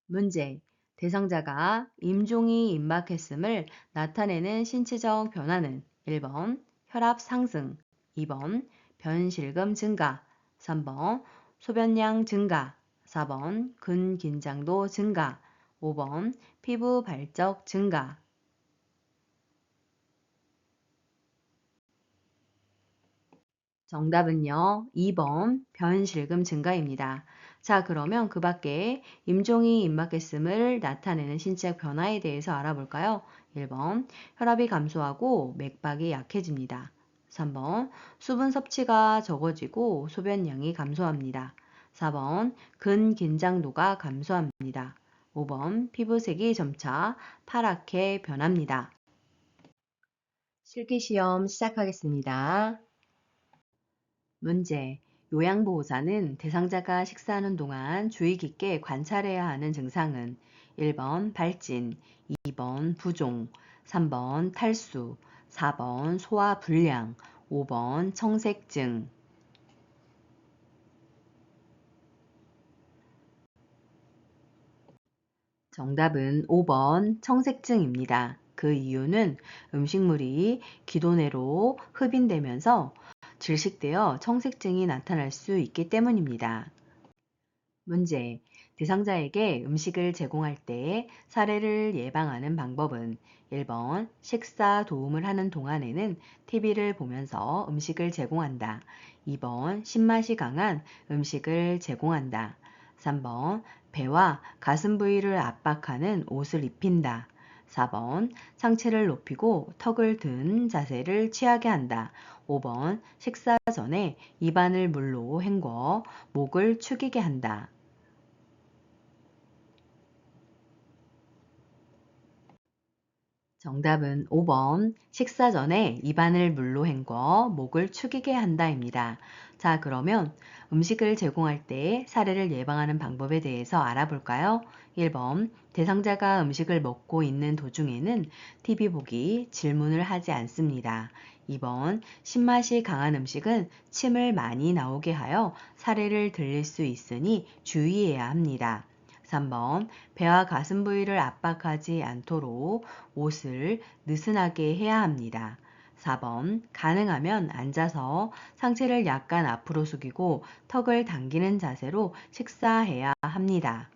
문제. 대상자가 임종이 임박했음을 나타내는 신체적 변화는 1번 혈압 상승, 2번 변실금 증가, 3번 소변량 증가, 4번 근긴장도 증가, 5번 피부 발적 증가. 정답은요, 2번 변실금 증가입니다. 자, 그러면 그 밖에 임종이 임박했음을 나타내는 신체 변화에 대해서 알아볼까요? 1번 혈압이 감소하고 맥박이 약해집니다. 3번 수분 섭취가 적어지고 소변량이 감소합니다. 4번 근긴장도가 감소합니다. 5번 피부색이 점차 파랗게 변합니다. 실기시험 시작하겠습니다. 문제. 요양보호사는 대상자가 식사하는 동안 주의 깊게 관찰해야 하는 증상은 1번 발진, 2번 부종, 3번 탈수, 4번 소화 불량, 5번 청색증. 정답은 5번 청색증입니다. 그 이유는 음식물이 기도내로 흡인되면서 질식되어 청색증이 나타날 수 있기 때문입니다. 문제. 대상자에게 음식을 제공할 때 사례를 예방하는 방법은 1번 식사 도움을 하는 동안에는 TV를 보면서 음식을 제공한다. 2번 신맛이 강한 음식을 제공한다. 3번 배와 가슴 부위를 압박하는 옷을 입힌다. 4번 상체를 높이고 턱을 든 자세를 취하게 한다. 5번 식사 전에 입안을 물로 헹궈 목을 축이게 한다. 정답은 5번 식사 전에 입안을 물로 헹궈 목을 축이게 한다입니다. 자, 그러면 음식을 제공할 때 사례를 예방하는 방법에 대해서 알아볼까요? 1번 대상자가 음식을 먹고 있는 도중에는 TV 보기, 질문을 하지 않습니다. 2번 신맛이 강한 음식은 침을 많이 나오게 하여 사례를 들릴 수 있으니 주의해야 합니다. 3번 배와 가슴 부위를 압박하지 않도록 옷을 느슨하게 해야 합니다. 4번 가능하면 앉아서 상체를 약간 앞으로 숙이고 턱을 당기는 자세로 식사해야 합니다.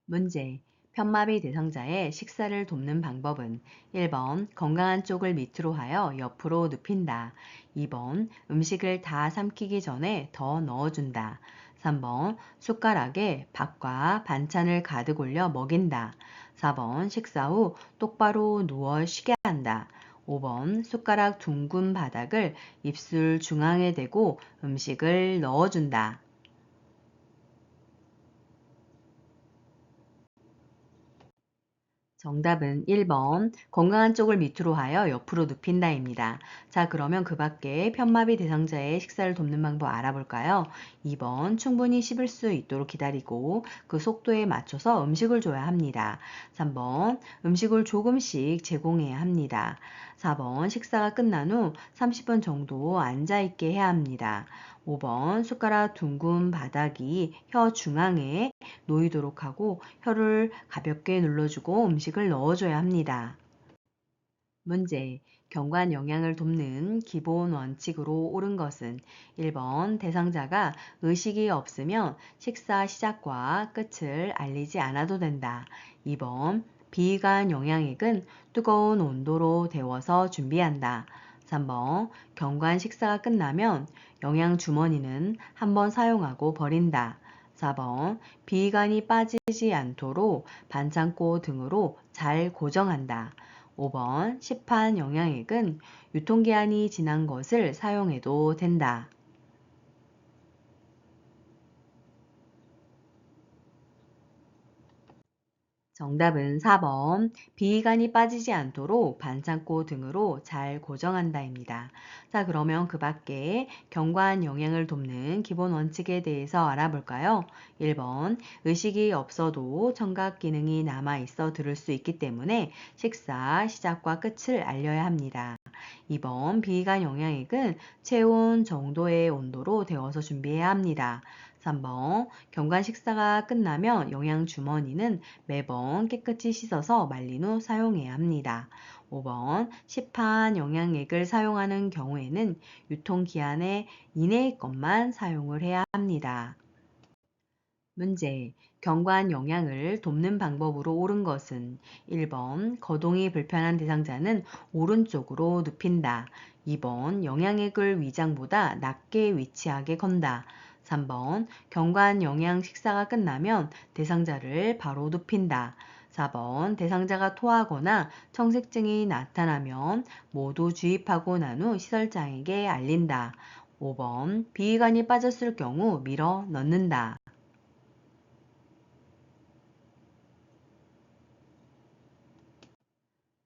문제. 편마비 대상자의 식사를 돕는 방법은 1번 건강한 쪽을 밑으로 하여 옆으로 눕힌다. 2번 음식을 다 삼키기 전에 더 넣어준다. 3번 숟가락에 밥과 반찬을 가득 올려 먹인다. 4번 식사 후 똑바로 누워 쉬게 한다. 5번 숟가락 둥근 바닥을 입술 중앙에 대고 음식을 넣어준다. 정답은 1번 건강한 쪽을 밑으로 하여 옆으로 눕힌다입니다. 자, 그러면 그 밖에 편마비 대상자의 식사를 돕는 방법 알아볼까요? 2번 충분히 씹을 수 있도록 기다리고 그 속도에 맞춰서 음식을 줘야 합니다. 3번 음식을 조금씩 제공해야 합니다. 4번 식사가 끝난 후 30분 정도 앉아 있게 해야 합니다. 5번 숟가락 둥근 바닥이 혀 중앙에 놓이도록 하고 혀를 가볍게 눌러주고 음식을 넣어줘야 합니다. 문제. 경관 영양을 돕는 기본 원칙으로 옳은 것은 1번 대상자가 의식이 없으면 식사 시작과 끝을 알리지 않아도 된다. 2번 비위관 영양액은 뜨거운 온도로 데워서 준비한다. 3번 경관 식사가 끝나면 영양 주머니는 한번 사용하고 버린다. 4번 비위관이 빠지지 않도록 반창고 등으로 잘 고정한다. 5번 시판 영양액은 유통기한이 지난 것을 사용해도 된다. 정답은 4번 비위관이 빠지지 않도록 반창고 등으로 잘 고정한다입니다. 자, 그러면 그 밖에 경관 영양을 돕는 기본 원칙에 대해서 알아볼까요? 1번 의식이 없어도 청각 기능이 남아 있어 들을 수 있기 때문에 식사 시작과 끝을 알려야 합니다. 2번 비위관 영양액은 체온 정도의 온도로 데워서 준비해야 합니다. 3번 경관 식사가 끝나면 영양 주머니는 매번 깨끗이 씻어서 말린 후 사용해야 합니다. 5번 시판 영양액을 사용하는 경우에는 유통기한의 이내의 것만 사용을 해야 합니다. 문제. 경관 영양을 돕는 방법으로 옳은 것은 1번 거동이 불편한 대상자는 오른쪽으로 눕힌다. 2번 영양액을 위장보다 낮게 위치하게 건다. 3번 경관 영양 식사가 끝나면 대상자를 바로 눕힌다. 4번 대상자가 토하거나 청색증이 나타나면 모두 주입하고 난 후 시설장에게 알린다. 5번 비위관이 빠졌을 경우 밀어 넣는다.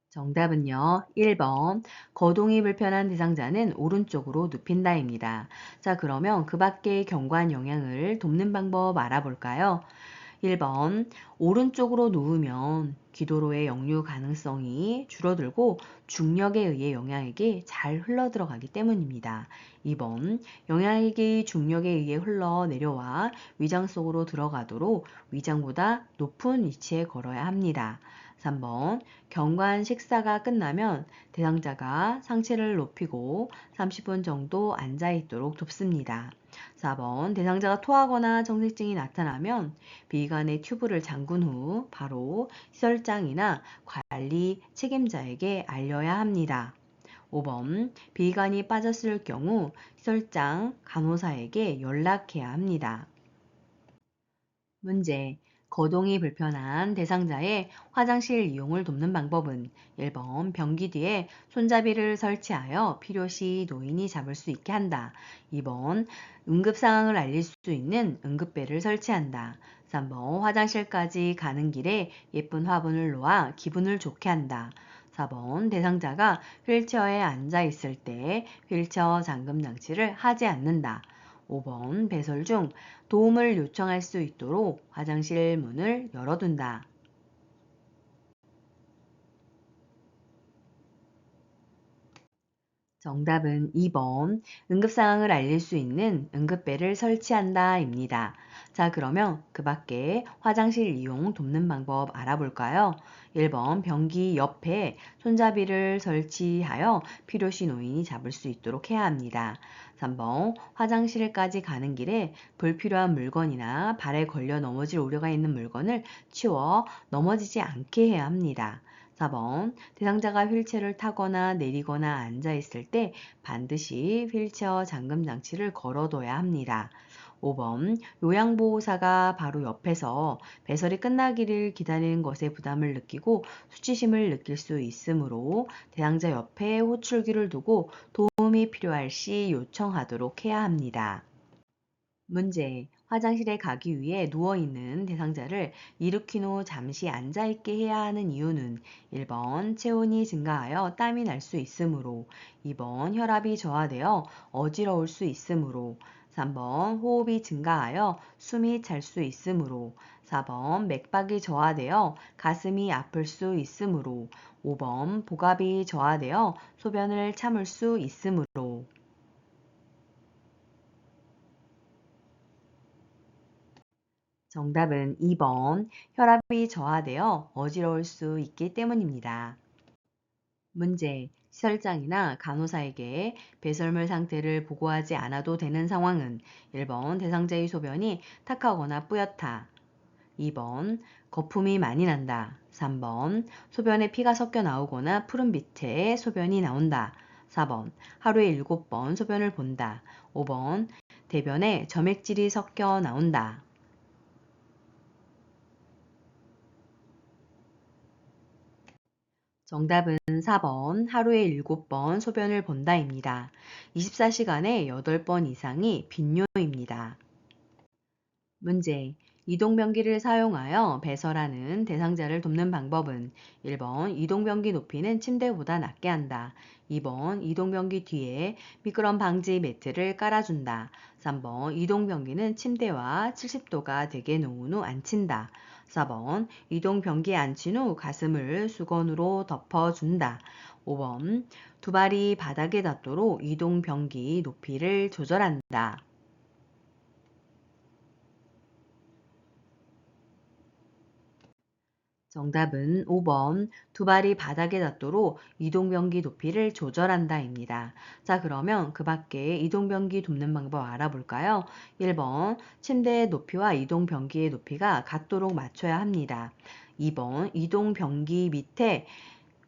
정답은요. 1번 거동이 불편한 대상자는 오른쪽으로 눕힌다입니다. 자, 그러면 그 밖의 경관 영양을 돕는 방법 알아볼까요? 1번 오른쪽으로 누우면 기도로의 역류 가능성이 줄어들고 중력에 의해 영양액이 잘 흘러들어가기 때문입니다. 2번 영양액이 중력에 의해 흘러 내려와 위장 속으로 들어가도록 위장보다 높은 위치에 걸어야 합니다. 3번 경관 식사가 끝나면 대상자가 상체를 높이고 30분 정도 앉아 있도록 돕습니다. 4번 대상자가 토하거나 정색증이 나타나면 비관의 튜브를 잠근 후 바로 시설장이나 관리 책임자에게 알려야 합니다. 5번 비관이 빠졌을 경우 시설장 간호사에게 연락해야 합니다. 문제. 거동이 불편한 대상자의 화장실 이용을 돕는 방법은 1번 변기 뒤에 손잡이를 설치하여 필요시 노인이 잡을 수 있게 한다. 2번 응급 상황을 알릴 수 있는 응급벨을 설치한다. 3번 화장실까지 가는 길에 예쁜 화분을 놓아 기분을 좋게 한다. 4번 대상자가 휠체어에 앉아 있을 때 휠체어 잠금 장치를 하지 않는다. 5번 배설 중 도움을 요청할 수 있도록 화장실 문을 열어둔다. 정답은 2번 응급상황을 알릴 수 있는 응급벨을 설치한다 입니다. 자, 그러면 그 밖에 화장실 이용 돕는 방법 알아볼까요? 1번 변기 옆에 손잡이를 설치하여 필요시 노인이 잡을 수 있도록 해야 합니다. 3번 화장실까지 가는 길에 불필요한 물건이나 발에 걸려 넘어질 우려가 있는 물건을 치워 넘어지지 않게 해야 합니다. 4번 대상자가 휠체어를 타거나 내리거나 앉아 있을 때 반드시 휠체어 잠금 장치를 걸어둬야 합니다. 5번 요양보호사가 바로 옆에서 배설이 끝나기를 기다리는 것에 부담을 느끼고 수치심을 느낄 수 있으므로 대상자 옆에 호출기를 두고 도움이 필요할 시 요청하도록 해야 합니다. 문제. 화장실에 가기 위해 누워있는 대상자를 일으킨 후 잠시 앉아있게 해야 하는 이유는 1번 체온이 증가하여 땀이 날 수 있으므로, 2번 혈압이 저하되어 어지러울 수 있으므로, 3번 호흡이 증가하여 숨이 찰 수 있으므로, 4번 맥박이 저하되어 가슴이 아플 수 있으므로, 5번 복압이 저하되어 소변을 참을 수 있으므로. 정답은 2번 혈압이 저하되어 어지러울 수 있기 때문입니다. 문제. 시설장이나 간호사에게 배설물 상태를 보고하지 않아도 되는 상황은 1번 대상자의 소변이 탁하거나 뿌옇다. 2번 거품이 많이 난다. 3번 소변에 피가 섞여 나오거나 푸른빛의 소변이 나온다. 4번 하루에 7번 소변을 본다. 5번 대변에 점액질이 섞여 나온다. 정답은 4번 하루에 7번 소변을 본다입니다. 24시간에 8번 이상이 빈뇨입니다. 문제. 이동변기를 사용하여 배설하는 대상자를 돕는 방법은 1번 이동변기 높이는 침대보다 낮게 한다. 2번 이동변기 뒤에 미끄럼 방지 매트를 깔아준다. 3번 이동변기는 침대와 70도가 되게 놓은 후 앉힌다. 4번 이동변기에 앉힌 후 가슴을 수건으로 덮어준다. 5번 두 발이 바닥에 닿도록 이동변기 높이를 조절한다. 정답은 5번 두 발이 바닥에 닿도록 이동변기 높이를 조절한다입니다. 자, 그러면 그 밖에 이동변기 돕는 방법 알아볼까요? 1번 침대의 높이와 이동변기의 높이가 같도록 맞춰야 합니다. 2번 이동변기 밑에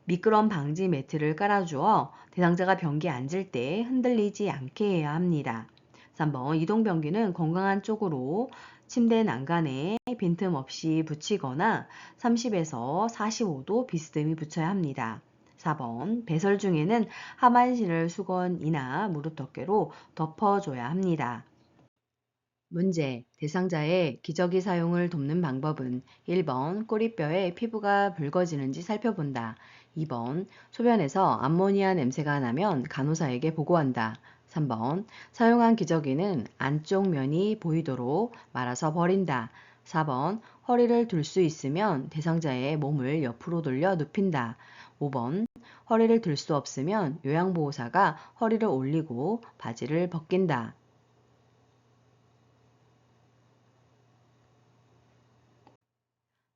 미끄럼 방지 매트를 깔아주어 대상자가 변기에 앉을 때 흔들리지 않게 해야 합니다. 3번 이동변기는 건강한 쪽으로 침대 난간에 빈틈없이 붙이거나 30에서 45도 비스듬히 붙여야 합니다. 4번 배설 중에는 하반신을 수건이나 무릎 덮개로 덮어줘야 합니다. 문제. 대상자의 기저귀 사용을 돕는 방법은 1번 꼬리뼈에 피부가 붉어지는지 살펴본다. 2번 소변에서 암모니아 냄새가 나면 간호사에게 보고한다. 3번 사용한 기저귀는 안쪽 면이 보이도록 말아서 버린다. 4번 허리를 들 수 있으면 대상자의 몸을 옆으로 돌려 눕힌다. 5번 허리를 들 수 없으면 요양보호사가 허리를 올리고 바지를 벗긴다.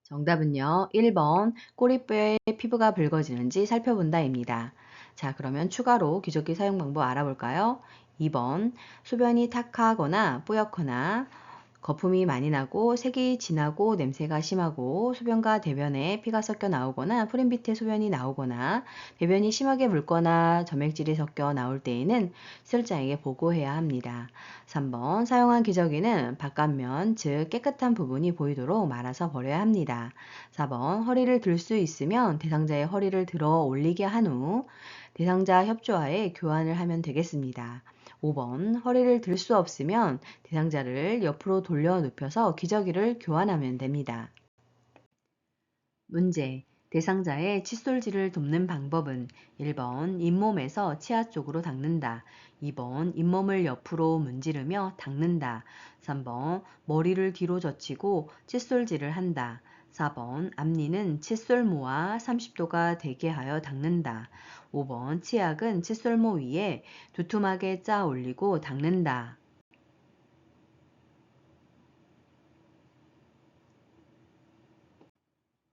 정답은요. 1번 꼬리뼈에 피부가 붉어지는지 살펴본다입니다. 자, 그러면 추가로 기저귀 사용 방법 알아볼까요? 2번 소변이 탁하거나 뿌옇거나 거품이 많이 나고 색이 진하고 냄새가 심하고 소변과 대변에 피가 섞여 나오거나 프림빛의 소변이 나오거나 배변이 심하게 묽거나 점액질이 섞여 나올 때에는 시설자에게 보고해야 합니다. 3번 사용한 기저귀는 바깥면 즉 깨끗한 부분이 보이도록 말아서 버려야 합니다. 4번 허리를 들 수 있으면 대상자의 허리를 들어 올리게 한 후 대상자 협조하에 교환을 하면 되겠습니다. 5번 허리를 들 수 없으면 대상자를 옆으로 돌려 눕혀서 기저귀를 교환하면 됩니다. 문제. 대상자의 칫솔질을 돕는 방법은 1번 잇몸에서 치아 쪽으로 닦는다. 2번 잇몸을 옆으로 문지르며 닦는다. 3번 머리를 뒤로 젖히고 칫솔질을 한다. 4번 앞니는 칫솔모와 30도가 되게 하여 닦는다. 5번 치약은 칫솔모 위에 두툼하게 짜 올리고 닦는다.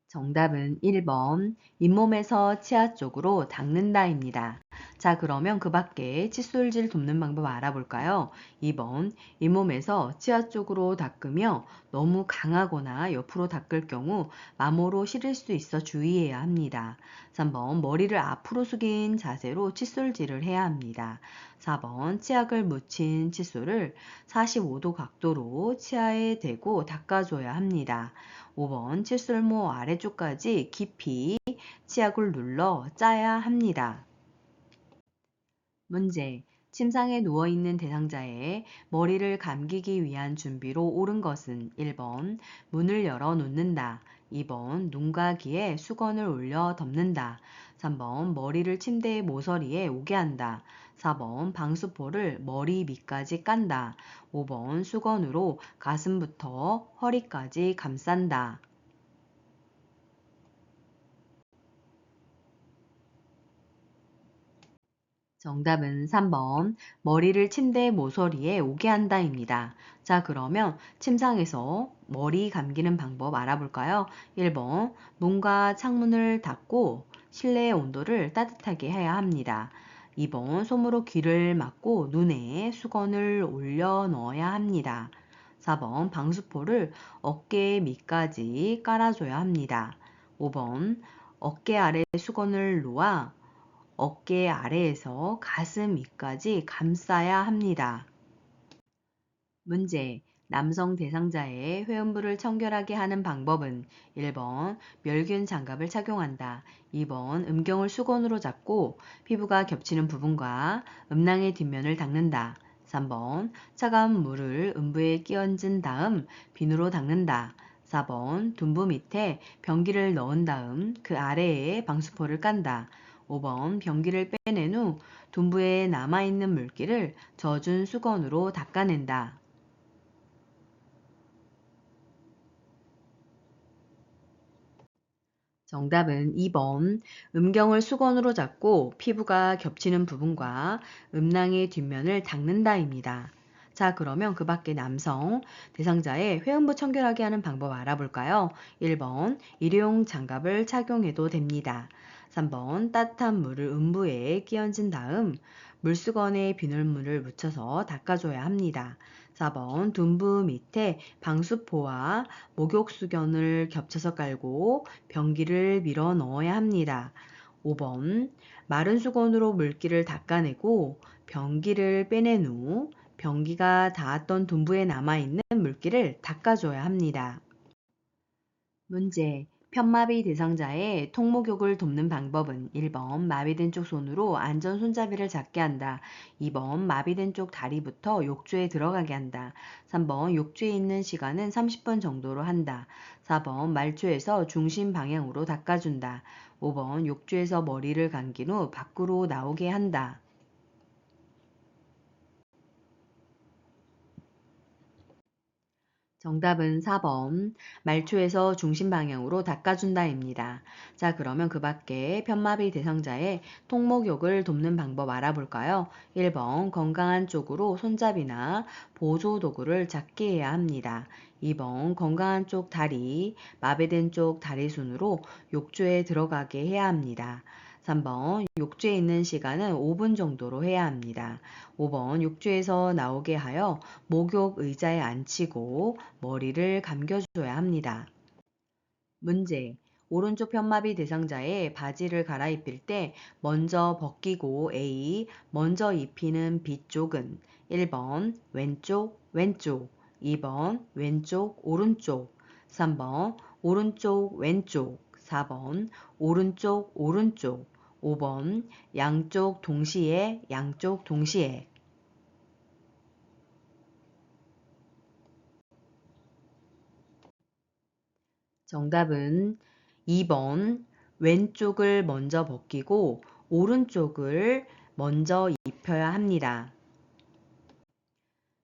정답은 1번 잇몸에서 치아 쪽으로 닦는다입니다. 자, 그러면 그 밖에 칫솔질 돕는 방법 알아볼까요? 2번 잇몸에서 치아 쪽으로 닦으며 너무 강하거나 옆으로 닦을 경우 마모로 시릴 수 있어 주의해야 합니다. 3번 머리를 앞으로 숙인 자세로 칫솔질을 해야 합니다. 4번 치약을 묻힌 칫솔을 45도 각도로 치아에 대고 닦아줘야 합니다. 5번 칫솔모 아래쪽까지 깊이 치약을 눌러 짜야 합니다. 문제. 침상에 누워있는 대상자의 머리를 감기기 위한 준비로 옳은 것은 1번 문을 열어 놓는다. 2번 눈과 귀에 수건을 올려 덮는다. 3번 머리를 침대의 모서리에 오게 한다. 4번 방수포를 머리 밑까지 깐다. 5번 수건으로 가슴부터 허리까지 감싼다. 정답은 3번 머리를 침대 모서리에 오게 한다입니다. 자, 그러면 침상에서 머리 감기는 방법 알아볼까요? 1번 문과 창문을 닫고 실내의 온도를 따뜻하게 해야 합니다. 2번 솜으로 귀를 막고 눈에 수건을 올려 넣어야 합니다. 4번 방수포를 어깨 밑까지 깔아줘야 합니다. 5번 어깨 아래 수건을 놓아 어깨 아래에서 가슴 위까지 감싸야 합니다. 문제. 남성 대상자의 회음부를 청결하게 하는 방법은 1번 멸균 장갑을 착용한다. 2번 음경을 수건으로 잡고 피부가 겹치는 부분과 음낭의 뒷면을 닦는다. 3번 차가운 물을 음부에 끼얹은 다음 비누로 닦는다. 4번 둔부 밑에 변기를 넣은 다음 그 아래에 방수포를 깐다. 5번 변기를 빼낸 후 둔부에 남아있는 물기를 젖은 수건으로 닦아낸다. 정답은 2번 음경을 수건으로 잡고 피부가 겹치는 부분과 음낭의 뒷면을 닦는다입니다. 자, 그러면 그 밖에 남성 대상자의 회음부 청결하게 하는 방법 알아볼까요? 1번 일회용 장갑을 착용해도 됩니다. 3번 따뜻한 물을 음부에 끼얹은 다음 물수건에 비눗물을 묻혀서 닦아줘야 합니다. 4번 둔부 밑에 방수포와 목욕수건을 겹쳐서 깔고 변기를 밀어 넣어야 합니다. 5번 마른 수건으로 물기를 닦아내고 변기를 빼낸 후 변기가 닿았던 둔부에 남아있는 물기를 닦아줘야 합니다. 문제. 편마비 대상자의 통목욕을 돕는 방법은 1번 마비된 쪽 손으로 안전 손잡이를 잡게 한다. 2번 마비된 쪽 다리부터 욕조에 들어가게 한다. 3번 욕조에 있는 시간은 30분 정도로 한다. 4번 말초에서 중심 방향으로 닦아준다. 5번 욕조에서 머리를 감긴 후 밖으로 나오게 한다. 정답은 4번 말초에서 중심 방향으로 닦아준다입니다. 자, 그러면 그 밖에 편마비 대상자의 통목욕을 돕는 방법 알아볼까요? 1번 건강한 쪽으로 손잡이나 보조 도구를 잡게 해야 합니다. 2번 건강한 쪽 다리, 마비된 쪽 다리순으로 욕조에 들어가게 해야 합니다. 3번 욕조에 있는 시간은 5분 정도로 해야 합니다. 5번 욕조에서 나오게 하여 목욕 의자에 앉히고 머리를 감겨줘야 합니다. 문제. 오른쪽 편마비 대상자의 바지를 갈아입힐 때 먼저 벗기고 A. 먼저 입히는 B 쪽은 1번 왼쪽 왼쪽 2번 왼쪽 오른쪽 3번 오른쪽 왼쪽 4번 오른쪽 오른쪽 5번 양쪽 동시에 양쪽 동시에 정답은 2번 왼쪽을 먼저 벗기고 오른쪽을 먼저 입혀야 합니다.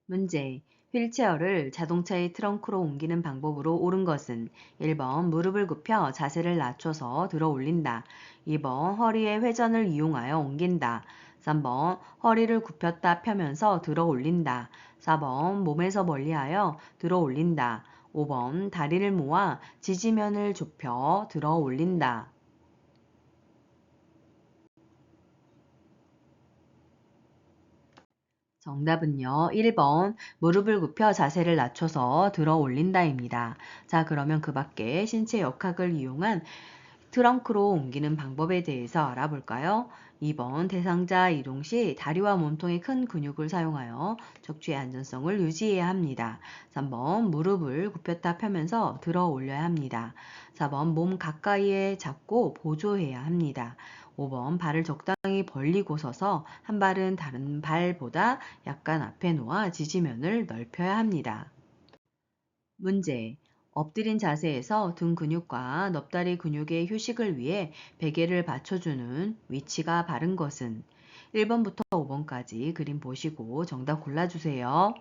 문제. 휠체어를 자동차의 트렁크로 옮기는 방법으로 옳은 것은 1번 무릎을 굽혀 자세를 낮춰서 들어 올린다. 2번 허리의 회전을 이용하여 옮긴다. 3번 허리를 굽혔다 펴면서 들어 올린다. 4번 몸에서 멀리하여 들어 올린다. 5번 다리를 모아 지지면을 좁혀 들어 올린다. 정답은요. 1번 무릎을 굽혀 자세를 낮춰서 들어 올린다입니다. 자, 그러면 그 밖에 신체 역학을 이용한 트렁크로 옮기는 방법에 대해서 알아볼까요? 2번 대상자 이동 시 다리와 몸통의 큰 근육을 사용하여 척추의 안전성을 유지해야 합니다. 3번 무릎을 굽혔다 펴면서 들어 올려야 합니다. 4번 몸 가까이에 잡고 보조해야 합니다. 5번 발을 적당히 벌리고 서서 한 발은 다른 발보다 약간 앞에 놓아 지지면을 넓혀야 합니다. 문제. 엎드린 자세에서 등 근육과 넙다리 근육의 휴식을 위해 베개를 받쳐주는 위치가 바른 것은 1번부터 5번까지 그림 보시고 정답 골라주세요.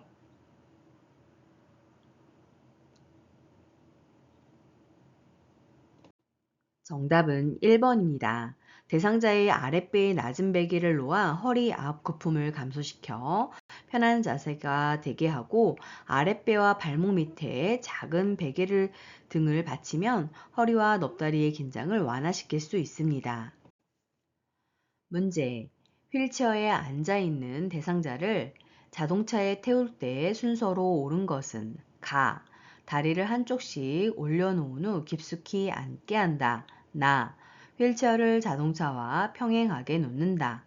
정답은 1번입니다. 대상자의 아랫배에 낮은 베개를 놓아 허리 앞 거품을 감소시켜 편한 자세가 되게 하고 아랫배와 발목 밑에 작은 베개를 등을 받치면 허리와 넙다리의 긴장을 완화시킬 수 있습니다. 문제. 휠체어에 앉아 있는 대상자를 자동차에 태울 때 순서로 옳은 것은 가. 다리를 한쪽씩 올려놓은 후 깊숙이 앉게 한다. 나. 휠체어를 자동차와 평행하게 놓는다.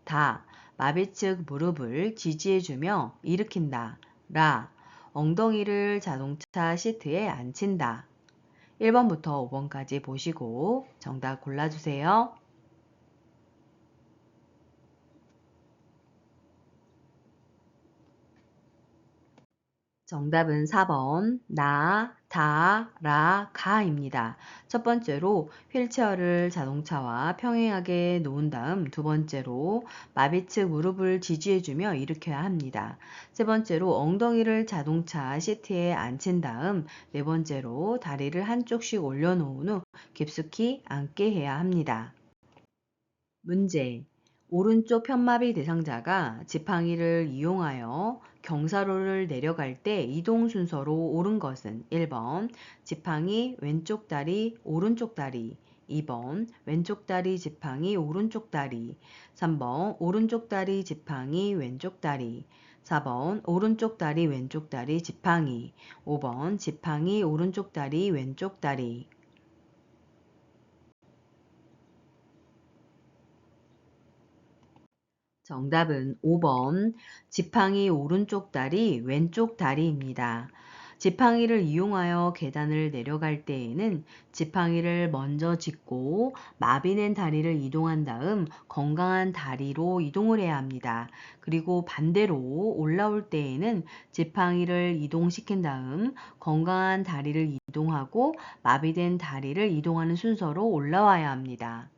다. 마비 측 무릎을 지지해주며 일으킨다. 라. 엉덩이를 자동차 시트에 앉힌다. 1번부터 5번까지 보시고 정답 골라주세요. 정답은 4번 나, 다, 라, 가입니다. 첫 번째로 휠체어를 자동차와 평행하게 놓은 다음 두 번째로 마비측 무릎을 지지해주며 일으켜야 합니다. 세 번째로 엉덩이를 자동차 시트에 앉힌 다음 네 번째로 다리를 한쪽씩 올려놓은 후 깊숙이 앉게 해야 합니다. 문제. 오른쪽 편마비 대상자가 지팡이를 이용하여 경사로를 내려갈 때 이동 순서로 옳은 것은 1번 지팡이 왼쪽 다리 오른쪽 다리 2번 왼쪽 다리 지팡이 오른쪽 다리 3번 오른쪽 다리 지팡이 왼쪽 다리 4번 오른쪽 다리 왼쪽 다리 지팡이 5번 지팡이 오른쪽 다리 왼쪽 다리 정답은 5번 지팡이 오른쪽 다리 왼쪽 다리입니다. 지팡이를 이용하여 계단을 내려갈 때에는 지팡이를 먼저 짚고 마비된 다리를 이동한 다음 건강한 다리로 이동을 해야 합니다. 그리고 반대로 올라올 때에는 지팡이를 이동시킨 다음 건강한 다리를 이동하고 마비된 다리를 이동하는 순서로 올라와야 합니다.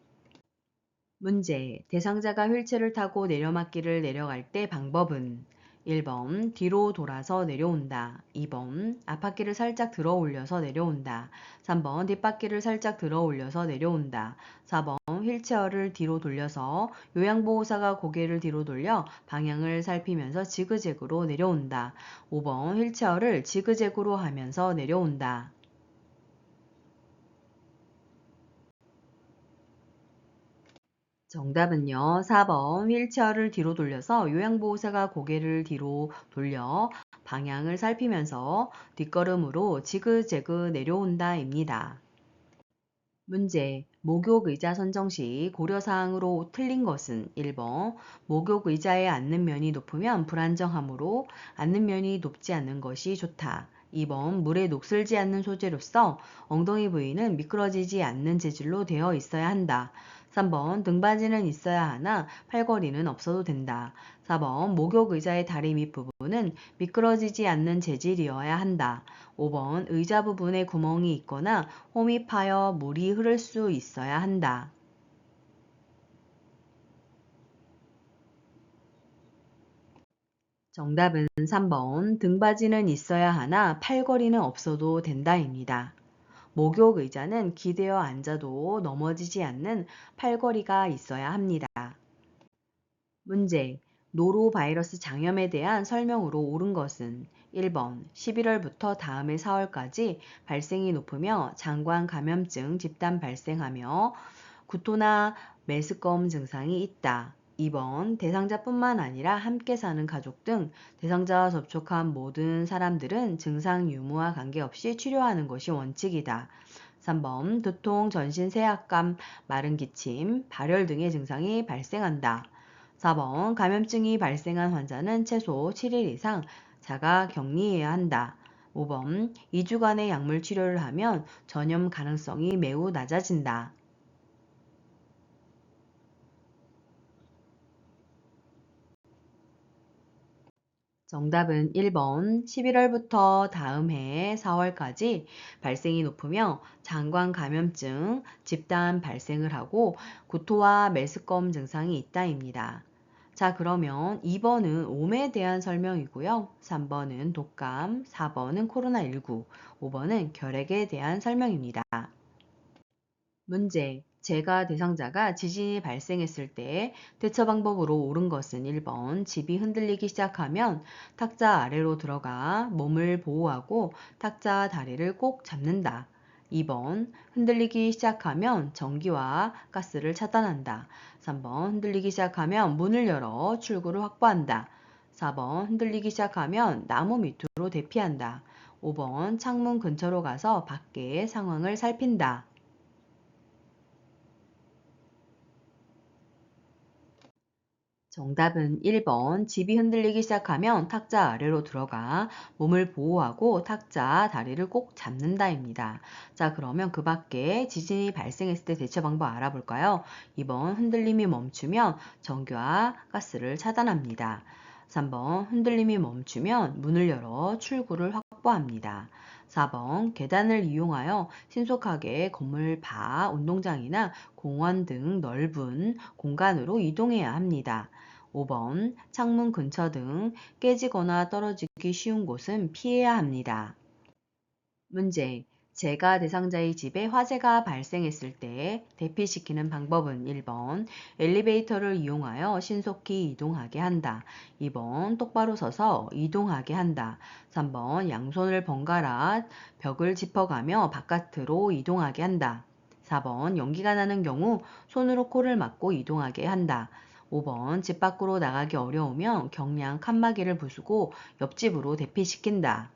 문제. 대상자가 휠체어를 타고 내려막길을 내려갈 때 방법은 1번 뒤로 돌아서 내려온다. 2번 앞바퀴를 살짝 들어 올려서 내려온다. 3번 뒷바퀴를 살짝 들어 올려서 내려온다. 4번 휠체어를 뒤로 돌려서 요양보호사가 고개를 뒤로 돌려 방향을 살피면서 지그재그로 내려온다. 5번 휠체어를 지그재그로 하면서 내려온다. 정답은요. 4번 휠체어를 뒤로 돌려서 요양보호사가 고개를 뒤로 돌려 방향을 살피면서 뒷걸음으로 지그재그 내려온다입니다. 문제. 목욕 의자 선정 시 고려사항으로 틀린 것은 1번 목욕 의자에 앉는 면이 높으면 불안정하므로 앉는 면이 높지 않은 것이 좋다. 2번 물에 녹슬지 않는 소재로서 엉덩이 부위는 미끄러지지 않는 재질로 되어 있어야 한다. 3번 등받이는 있어야 하나 팔걸이는 없어도 된다. 4번 목욕 의자의 다리 밑부분은 미끄러지지 않는 재질이어야 한다. 5번 의자 부분에 구멍이 있거나 홈이 파여 물이 흐를 수 있어야 한다. 정답은 3번 등받이는 있어야 하나 팔걸이는 없어도 된다입니다. 목욕 의자는 기대어 앉아도 넘어지지 않는 팔걸이가 있어야 합니다. 문제. 노로바이러스 장염에 대한 설명으로 옳은 것은 1번 11월부터 다음해 4월까지 발생이 높으며 장관 감염증 집단 발생하며 구토나 메스꺼움 증상이 있다. 2번 대상자뿐만 아니라 함께 사는 가족 등 대상자와 접촉한 모든 사람들은 증상 유무와 관계없이 치료하는 것이 원칙이다. 3번 두통, 전신 세약감, 마른 기침, 발열 등의 증상이 발생한다. 4번 감염증이 발생한 환자는 최소 7일 이상 자가 격리해야 한다. 5번 2주간의 약물 치료를 하면 전염 가능성이 매우 낮아진다. 정답은 1번 11월부터 다음 해 4월까지 발생이 높으며 장관 감염증 집단 발생을 하고 구토와 메스꺼움 증상이 있다입니다. 자, 그러면 2번은 옴에 대한 설명이고요. 3번은 독감, 4번은 코로나19, 5번은 결핵에 대한 설명입니다. 문제. 재가 대상자가 지진이 발생했을 때 대처 방법으로 옳은 것은 1번 집이 흔들리기 시작하면 탁자 아래로 들어가 몸을 보호하고 탁자 다리를 꼭 잡는다. 2번 흔들리기 시작하면 전기와 가스를 차단한다. 3번 흔들리기 시작하면 문을 열어 출구를 확보한다. 4번 흔들리기 시작하면 나무 밑으로 대피한다. 5번 창문 근처로 가서 밖의 상황을 살핀다. 정답은 1번 집이 흔들리기 시작하면 탁자 아래로 들어가 몸을 보호하고 탁자 다리를 꼭 잡는다입니다. 자, 그러면 그 밖에 지진이 발생했을 때 대처 방법 알아볼까요? 2번 흔들림이 멈추면 전기와 가스를 차단합니다. 3번 흔들림이 멈추면 문을 열어 출구를 확보합니다. 4번 계단을 이용하여 신속하게 건물 바, 운동장이나 공원 등 넓은 공간으로 이동해야 합니다. 5번 창문 근처 등 깨지거나 떨어지기 쉬운 곳은 피해야 합니다. 문제. 재가 대상자의 집에 화재가 발생했을 때 대피시키는 방법은 1번 엘리베이터를 이용하여 신속히 이동하게 한다. 2번 똑바로 서서 이동하게 한다. 3번 양손을 번갈아 벽을 짚어가며 바깥으로 이동하게 한다. 4번 연기가 나는 경우 손으로 코를 막고 이동하게 한다. 5번 집 밖으로 나가기 어려우면 경량 칸막이를 부수고 옆집으로 대피시킨다.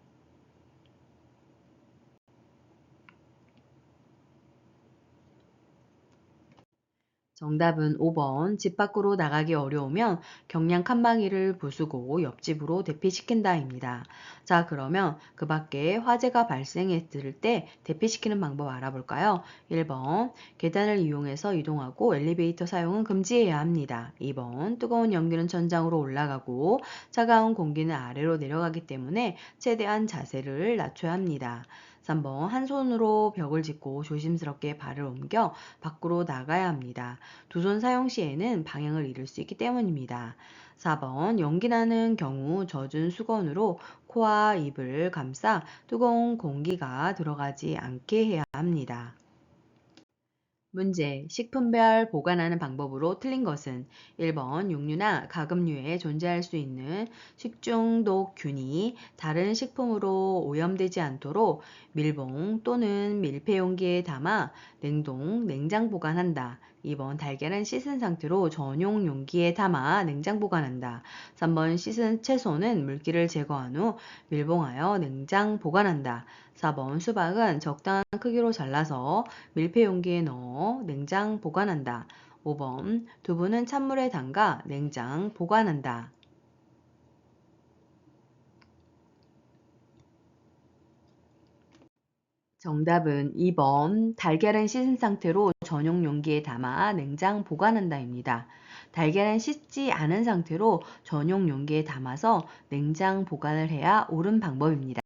정답은 5번 집 밖으로 나가기 어려우면 경량 칸막이를 부수고 옆집으로 대피시킨다입니다. 자, 그러면 그 밖에 화재가 발생했을 때 대피시키는 방법 알아볼까요? 1번 계단을 이용해서 이동하고 엘리베이터 사용은 금지해야 합니다. 2번 뜨거운 연기는 천장으로 올라가고 차가운 공기는 아래로 내려가기 때문에 최대한 자세를 낮춰야 합니다. 3번 한 손으로 벽을 짚고 조심스럽게 발을 옮겨 밖으로 나가야 합니다. 두 손 사용 시에는 방향을 잃을 수 있기 때문입니다. 4번 연기 나는 경우 젖은 수건으로 코와 입을 감싸 뜨거운 공기가 들어가지 않게 해야 합니다. 문제. 식품별 보관하는 방법으로 틀린 것은 1번 육류나 가금류에 존재할 수 있는 식중독균이 다른 식품으로 오염되지 않도록 밀봉 또는 밀폐 용기에 담아 냉동, 냉장 보관한다. 2번 달걀은 씻은 상태로 전용 용기에 담아 냉장 보관한다. 3번 씻은 채소는 물기를 제거한 후 밀봉하여 냉장 보관한다. 4번 수박은 적당한 크기로 잘라서 밀폐 용기에 넣어 냉장 보관한다. 5번 두부는 찬물에 담가 냉장 보관한다. 정답은 2번 달걀은 씻은 상태로 전용 용기에 담아 냉장 보관한다입니다. 달걀은 씻지 않은 상태로 전용 용기에 담아서 냉장 보관을 해야 옳은 방법입니다.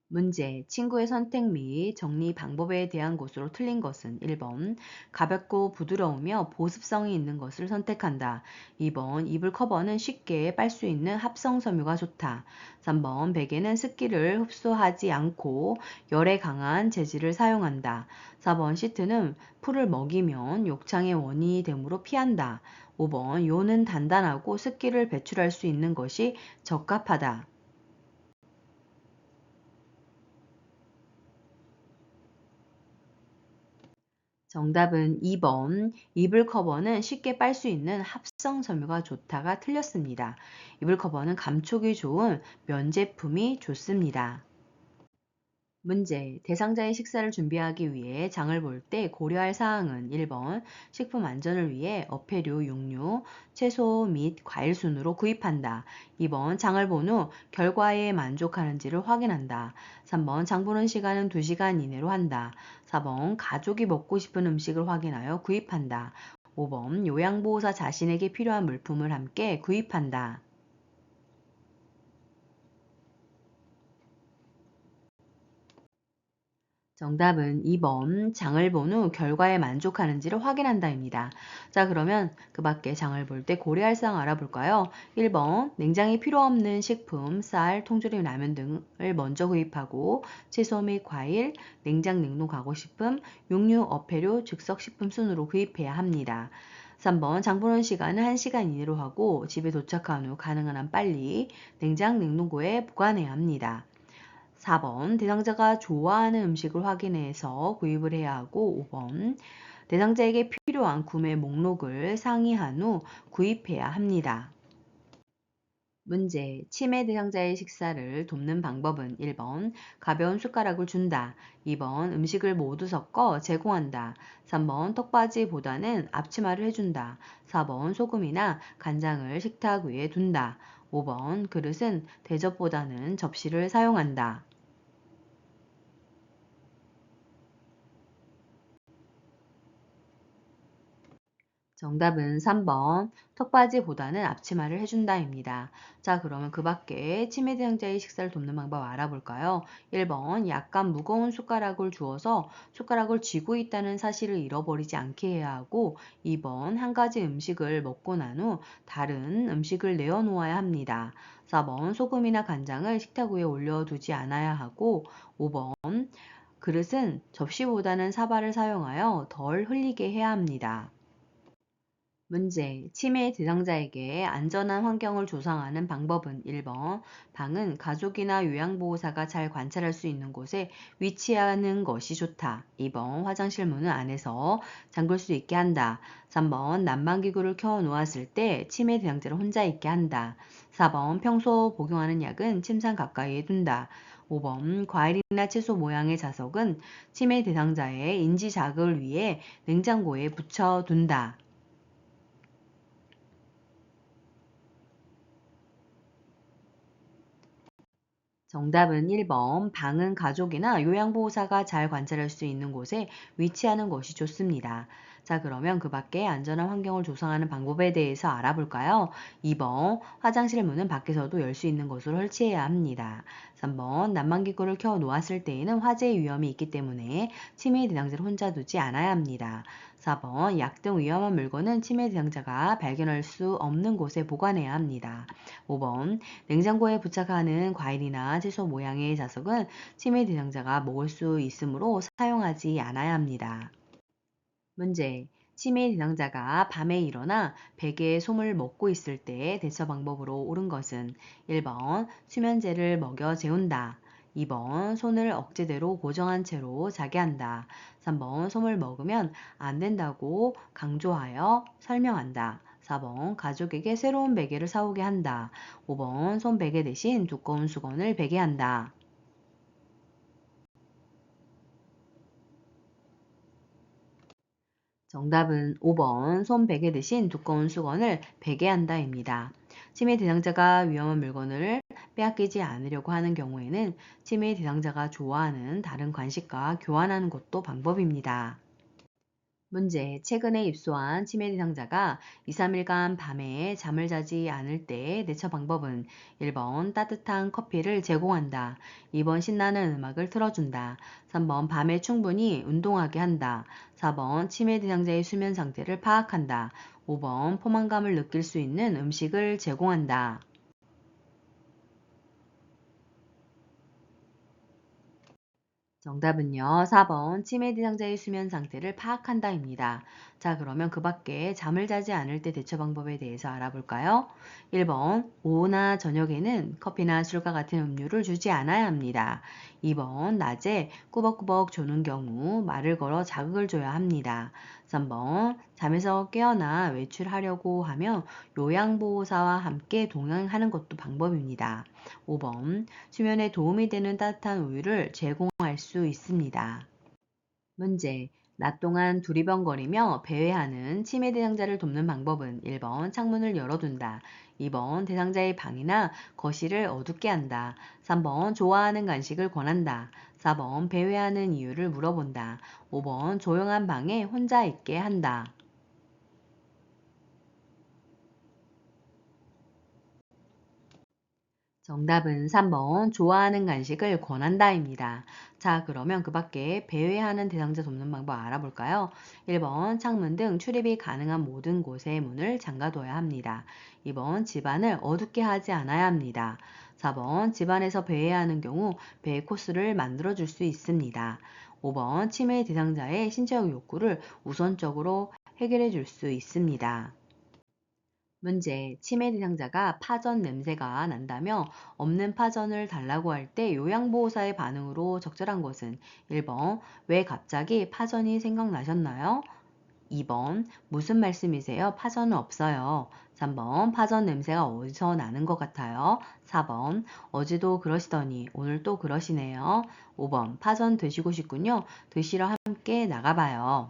문제, 친구의 선택 및 정리 방법에 대한 것으로 틀린 것은 1번, 가볍고 부드러우며 보습성이 있는 것을 선택한다. 2번, 이불 커버는 쉽게 빨 수 있는 합성 섬유가 좋다. 3번, 베개는 습기를 흡수하지 않고 열에 강한 재질을 사용한다. 4번, 시트는 풀을 먹이면 욕창의 원인이 되므로 피한다. 5번, 요는 단단하고 습기를 배출할 수 있는 것이 적합하다. 정답은 2번. 이불 커버는 쉽게 빨 수 있는 합성 섬유가 좋다가 틀렸습니다. 이불 커버는 감촉이 좋은 면 제품이 좋습니다. 문제. 대상자의 식사를 준비하기 위해 장을 볼 때 고려할 사항은 1번 식품 안전을 위해 어패류, 육류, 채소 및 과일 순으로 구입한다. 2번 장을 본 후 결과에 만족하는지를 확인한다. 3번 장 보는 시간은 2시간 이내로 한다. 4번 가족이 먹고 싶은 음식을 확인하여 구입한다. 5번 요양보호사 자신에게 필요한 물품을 함께 구입한다. 정답은 2번 장을 본 후 결과에 만족하는지를 확인한다입니다. 자, 그러면 그 밖에 장을 볼 때 고려할 사항 알아볼까요? 1번 냉장이 필요 없는 식품, 쌀, 통조림, 라면 등을 먼저 구입하고 채소 및 과일, 냉장 냉동 가공식품, 육류, 어패류, 즉석식품 순으로 구입해야 합니다. 3번 장 보는 시간은 1시간 이내로 하고 집에 도착한 후 가능한 한 빨리 냉장 냉동고에 보관해야 합니다. 4번 대상자가 좋아하는 음식을 확인해서 구입을 해야 하고 5번 대상자에게 필요한 구매 목록을 상의한 후 구입해야 합니다. 문제, 치매 대상자의 식사를 돕는 방법은 1번 가벼운 숟가락을 준다. 2번 음식을 모두 섞어 제공한다. 3번 턱받이보다는 앞치마를 해준다. 4번 소금이나 간장을 식탁 위에 둔다. 5번 그릇은 대접보다는 접시를 사용한다. 정답은 3번 턱받이보다는 앞치마를 해준다입니다. 자, 그러면 그 밖에 치매 대상자의 식사를 돕는 방법 알아볼까요? 1번 약간 무거운 숟가락을 주어서 숟가락을 쥐고 있다는 사실을 잃어버리지 않게 해야 하고 2번 한 가지 음식을 먹고 난 후 다른 음식을 내어 놓아야 합니다. 4번 소금이나 간장을 식탁 위에 올려두지 않아야 하고 5번 그릇은 접시보다는 사발을 사용하여 덜 흘리게 해야 합니다. 문제, 치매 대상자에게 안전한 환경을 조성하는 방법은 1번, 방은 가족이나 요양보호사가 잘 관찰할 수 있는 곳에 위치하는 것이 좋다. 2번, 화장실 문은 안에서 잠글 수 있게 한다. 3번, 난방기구를 켜 놓았을 때 치매 대상자를 혼자 있게 한다. 4번, 평소 복용하는 약은 침상 가까이에 둔다. 5번, 과일이나 채소 모양의 자석은 치매 대상자의 인지 자극을 위해 냉장고에 붙여둔다. 정답은 1번. 방은 가족이나 요양보호사가 잘 관찰할 수 있는 곳에 위치하는 것이 좋습니다. 자, 그러면 그 밖에 안전한 환경을 조성하는 방법에 대해서 알아볼까요? 2번. 화장실 문은 밖에서도 열 수 있는 곳으로 설치해야 합니다. 3번. 난방기구를 켜 놓았을 때에는 화재 위험이 있기 때문에 치매 대상자를 혼자 두지 않아야 합니다. 4번. 약 등 위험한 물건은 치매 대상자가 발견할 수 없는 곳에 보관해야 합니다. 5번. 냉장고에 부착하는 과일이나 채소 모양의 자석은 치매 대상자가 먹을 수 있으므로 사용하지 않아야 합니다. 문제. 치매 대상자가 밤에 일어나 베개에 솜을 먹고 있을 때 대처 방법으로 옳은 것은 1번 수면제를 먹여 재운다. 2번 손을 억제대로 고정한 채로 자게 한다. 3번 솜을 먹으면 안 된다고 강조하여 설명한다. 4번 가족에게 새로운 베개를 사오게 한다. 5번 솜 베개 대신 두꺼운 수건을 베게 한다. 정답은 5번 손 베개 대신 두꺼운 수건을 베게 한다입니다. 치매 대상자가 위험한 물건을 빼앗기지 않으려고 하는 경우에는 치매 대상자가 좋아하는 다른 간식과 교환하는 것도 방법입니다. 문제. 최근에 입소한 치매 대상자가 2, 3일간 밤에 잠을 자지 않을 때 대처 방법은 1번 따뜻한 커피를 제공한다. 2번 신나는 음악을 틀어준다. 3번 밤에 충분히 운동하게 한다. 4번 치매 대상자의 수면 상태를 파악한다. 5번 포만감을 느낄 수 있는 음식을 제공한다. 정답은요. 4번 치매 대상자의 수면 상태를 파악한다입니다. 자, 그러면 그 밖에 잠을 자지 않을 때 대처 방법에 대해서 알아볼까요? 1번 오후나 저녁에는 커피나 술과 같은 음료를 주지 않아야 합니다. 2번 낮에 꾸벅꾸벅 조는 경우 말을 걸어 자극을 줘야 합니다. 3번 잠에서 깨어나 외출하려고 하면 요양보호사와 함께 동행하는 것도 방법입니다. 5번 수면에 도움이 되는 따뜻한 우유를 제공할 수 있습니다. 문제. 낮 동안 두리번거리며 배회하는 치매 대상자를 돕는 방법은 1번 창문을 열어둔다. 2번 대상자의 방이나 거실을 어둡게 한다. 3번 좋아하는 간식을 권한다. 4번 배회하는 이유를 물어본다. 5번 조용한 방에 혼자 있게 한다. 정답은 3번 좋아하는 간식을 권한다입니다. 자, 그러면 그 밖에 배회하는 대상자 돕는 방법 알아볼까요? 1번 창문 등 출입이 가능한 모든 곳의 문을 잠가둬야 합니다. 2번 집안을 어둡게 하지 않아야 합니다. 4번 집안에서 배회하는 경우 배회 코스를 만들어 줄 수 있습니다. 5번 치매 대상자의 신체적 욕구를 우선적으로 해결해 줄 수 있습니다. 문제. 치매 대상자가 파전 냄새가 난다며 없는 파전을 달라고 할 때 요양보호사의 반응으로 적절한 것은 1번 왜 갑자기 파전이 생각나셨나요? 2번 무슨 말씀이세요? 파전은 없어요. 3번 파전 냄새가 어디서 나는 것 같아요. 4번 어제도 그러시더니 오늘 또 그러시네요. 5번 파전 드시고 싶군요. 드시러 함께 나가봐요.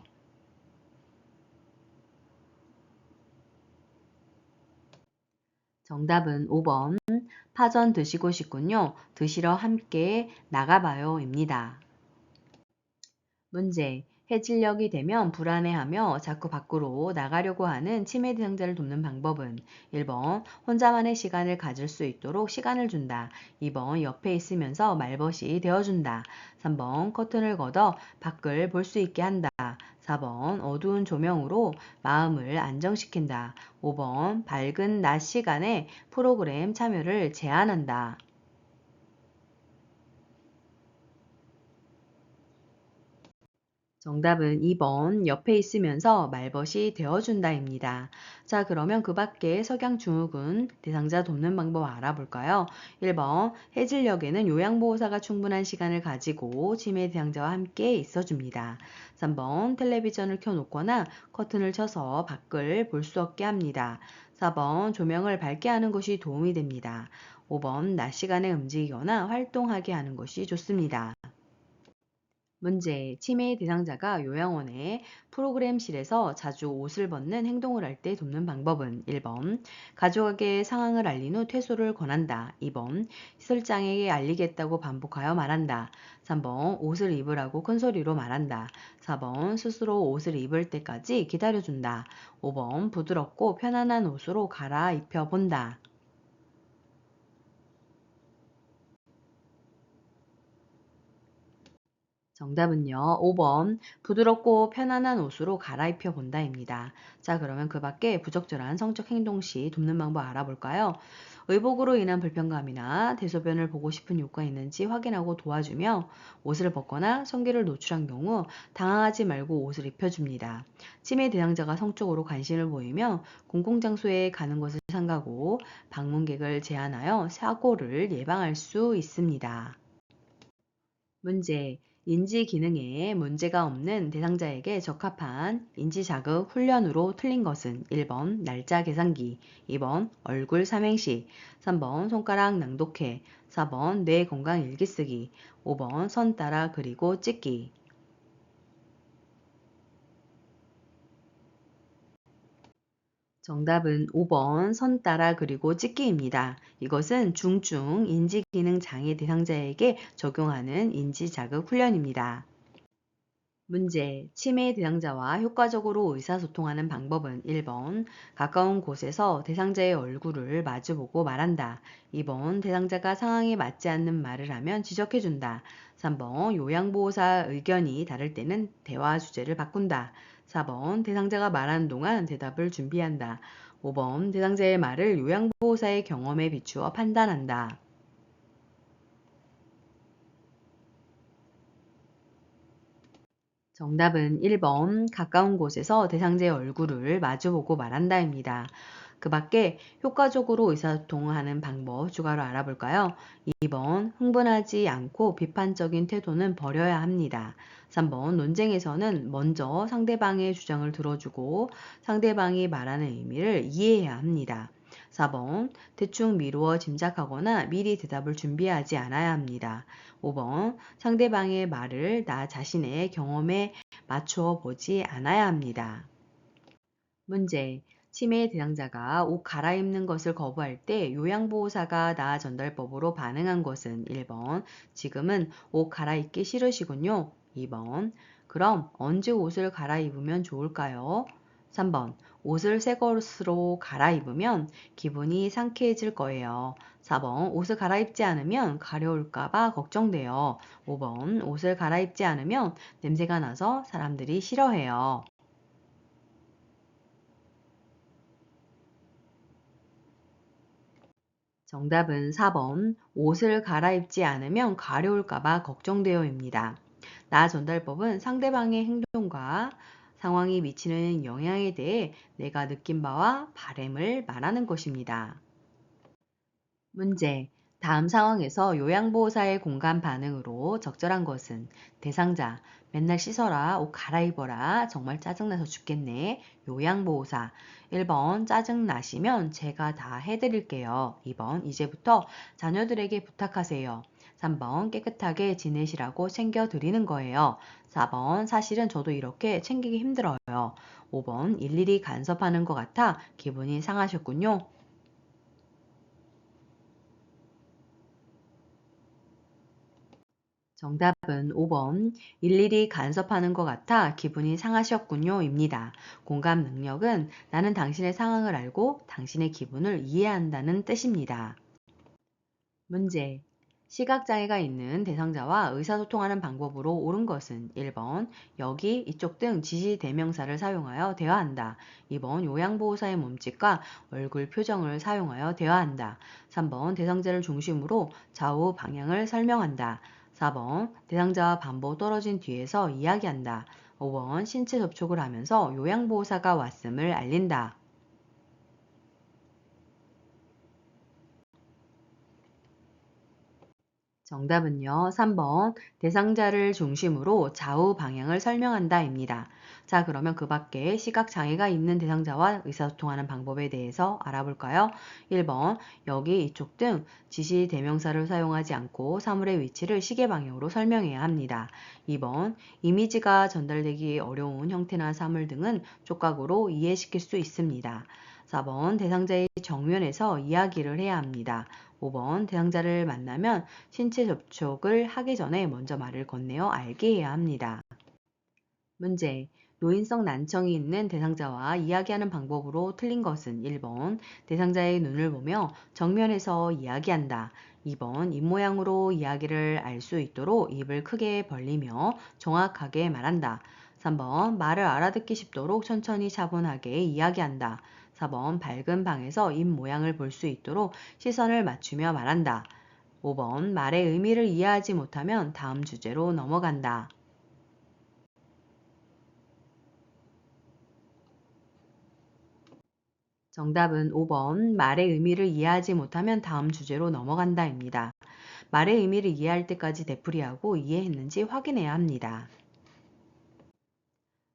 정답은 5번 파전 드시고 싶군요. 드시러 함께 나가봐요입니다. 문제. 해질녘이 되면 불안해하며 자꾸 밖으로 나가려고 하는 치매 대상자를 돕는 방법은 1번 혼자만의 시간을 가질 수 있도록 시간을 준다. 2번 옆에 있으면서 말벗이 되어준다. 3번 커튼을 걷어 밖을 볼 수 있게 한다. 4번 어두운 조명으로 마음을 안정시킨다. 5번 밝은 낮 시간에 프로그램 참여를 제한한다. 정답은 2번 옆에 있으면서 말벗이 되어준다입니다. 자, 그러면 그 밖에 석양증후군 대상자 돕는 방법 알아볼까요? 1번 해질녘에는 요양보호사가 충분한 시간을 가지고 치매 대상자와 함께 있어줍니다. 3번 텔레비전을 켜놓거나 커튼을 쳐서 밖을 볼 수 없게 합니다. 4번 조명을 밝게 하는 것이 도움이 됩니다. 5번 낮 시간에 움직이거나 활동하게 하는 것이 좋습니다. 문제. 치매 대상자가 요양원의 프로그램실에서 자주 옷을 벗는 행동을 할 때 돕는 방법은 1번 가족에게 상황을 알린 후 퇴소를 권한다. 2번 시설장에게 알리겠다고 반복하여 말한다. 3번 옷을 입으라고 큰 소리로 말한다. 4번 스스로 옷을 입을 때까지 기다려준다. 5번 부드럽고 편안한 옷으로 갈아입혀 본다. 정답은요. 5번 부드럽고 편안한 옷으로 갈아입혀 본다입니다. 자, 그러면 그 밖에 부적절한 성적 행동 시 돕는 방법 알아볼까요? 의복으로 인한 불편감이나 대소변을 보고 싶은 욕구가 있는지 확인하고 도와주며 옷을 벗거나 성기를 노출한 경우 당황하지 말고 옷을 입혀줍니다. 치매 대상자가 성적으로 관심을 보이며 공공장소에 가는 것을 삼가고 방문객을 제한하여 사고를 예방할 수 있습니다. 문제. 인지 기능에 문제가 없는 대상자에게 적합한 인지 자극 훈련으로 틀린 것은 1번 날짜 계산기, 2번 얼굴 삼행시, 3번 손가락 낭독해, 4번 뇌 건강 일기 쓰기, 5번 선 따라 그리고 찍기. 정답은 5번 선 따라 그리고 찍기입니다. 이것은 중증 인지기능 장애 대상자에게 적용하는 인지자극 훈련입니다. 문제. 치매 대상자와 효과적으로 의사소통하는 방법은 1번 가까운 곳에서 대상자의 얼굴을 마주보고 말한다. 2번 대상자가 상황에 맞지 않는 말을 하면 지적해준다. 3번 요양보호사 의견이 다를 때는 대화 주제를 바꾼다. 4번 대상자가 말하는 동안 대답을 준비한다. 5번 대상자의 말을 요양보호사의 경험에 비추어 판단한다. 정답은 1번 가까운 곳에서 대상자의 얼굴을 마주보고 말한다입니다. 그 밖에 효과적으로 의사소통하는 방법 추가로 알아볼까요? 2번 흥분하지 않고 비판적인 태도는 버려야 합니다. 3번 논쟁에서는 먼저 상대방의 주장을 들어주고 상대방이 말하는 의미를 이해해야 합니다. 4번 대충 미루어 짐작하거나 미리 대답을 준비하지 않아야 합니다. 5번 상대방의 말을 나 자신의 경험에 맞추어 보지 않아야 합니다. 문제. 치매 대상자가 옷 갈아입는 것을 거부할 때 요양보호사가 나 전달법으로 반응한 것은 1번 지금은 옷 갈아입기 싫으시군요. 2번 그럼 언제 옷을 갈아입으면 좋을까요? 3번 옷을 새 것으로 갈아입으면 기분이 상쾌해질 거예요. 4번 옷을 갈아입지 않으면 가려울까봐 걱정돼요. 5번 옷을 갈아입지 않으면 냄새가 나서 사람들이 싫어해요. 정답은 4번 옷을 갈아입지 않으면 가려울까봐 걱정되어입니다. 나 전달법은 상대방의 행동과 상황이 미치는 영향에 대해 내가 느낀 바와 바램을 말하는 것입니다. 문제. 다음 상황에서 요양보호사의 공감 반응으로 적절한 것은 대상자, 맨날 씻어라, 옷 갈아입어라, 정말 짜증나서 죽겠네. 요양보호사, 1번 짜증나시면 제가 다 해드릴게요. 2번 이제부터 자녀들에게 부탁하세요. 3번 깨끗하게 지내시라고 챙겨드리는 거예요. 4번 사실은 저도 이렇게 챙기기 힘들어요. 5번 일일이 간섭하는 것 같아 기분이 상하셨군요. 정답은 5번 일일이 간섭하는 것 같아 기분이 상하셨군요입니다. 공감 능력은 나는 당신의 상황을 알고 당신의 기분을 이해한다는 뜻입니다. 문제. 시각장애가 있는 대상자와 의사소통하는 방법으로 옳은 것은 1번 여기, 이쪽 등 지시대명사를 사용하여 대화한다. 2번 요양보호사의 몸짓과 얼굴 표정을 사용하여 대화한다. 3번 대상자를 중심으로 좌우 방향을 설명한다. 4번 대상자와 반보 떨어진 뒤에서 이야기한다. 5번 신체 접촉을 하면서 요양보호사가 왔음을 알린다. 정답은요. 3번 대상자를 중심으로 좌우 방향을 설명한다입니다. 자, 그러면 그 밖에 시각장애가 있는 대상자와 의사소통하는 방법에 대해서 알아볼까요? 1번 여기, 이쪽 등 지시 대명사를 사용하지 않고 사물의 위치를 시계 방향으로 설명해야 합니다. 2번 이미지가 전달되기 어려운 형태나 사물 등은 촉각으로 이해시킬 수 있습니다. 4번 대상자의 정면에서 이야기를 해야 합니다. 5번 대상자를 만나면 신체 접촉을 하기 전에 먼저 말을 건네어 알게 해야 합니다. 문제. 노인성 난청이 있는 대상자와 이야기하는 방법으로 틀린 것은 1번 대상자의 눈을 보며 정면에서 이야기한다. 2번 입모양으로 이야기를 알 수 있도록 입을 크게 벌리며 정확하게 말한다. 3번 말을 알아듣기 쉽도록 천천히 차분하게 이야기한다. 4번 밝은 방에서 입 모양을 볼 수 있도록 시선을 맞추며 말한다. 5번 말의 의미를 이해하지 못하면 다음 주제로 넘어간다. 정답은 5번 말의 의미를 이해하지 못하면 다음 주제로 넘어간다입니다. 말의 의미를 이해할 때까지 되풀이하고 이해했는지 확인해야 합니다.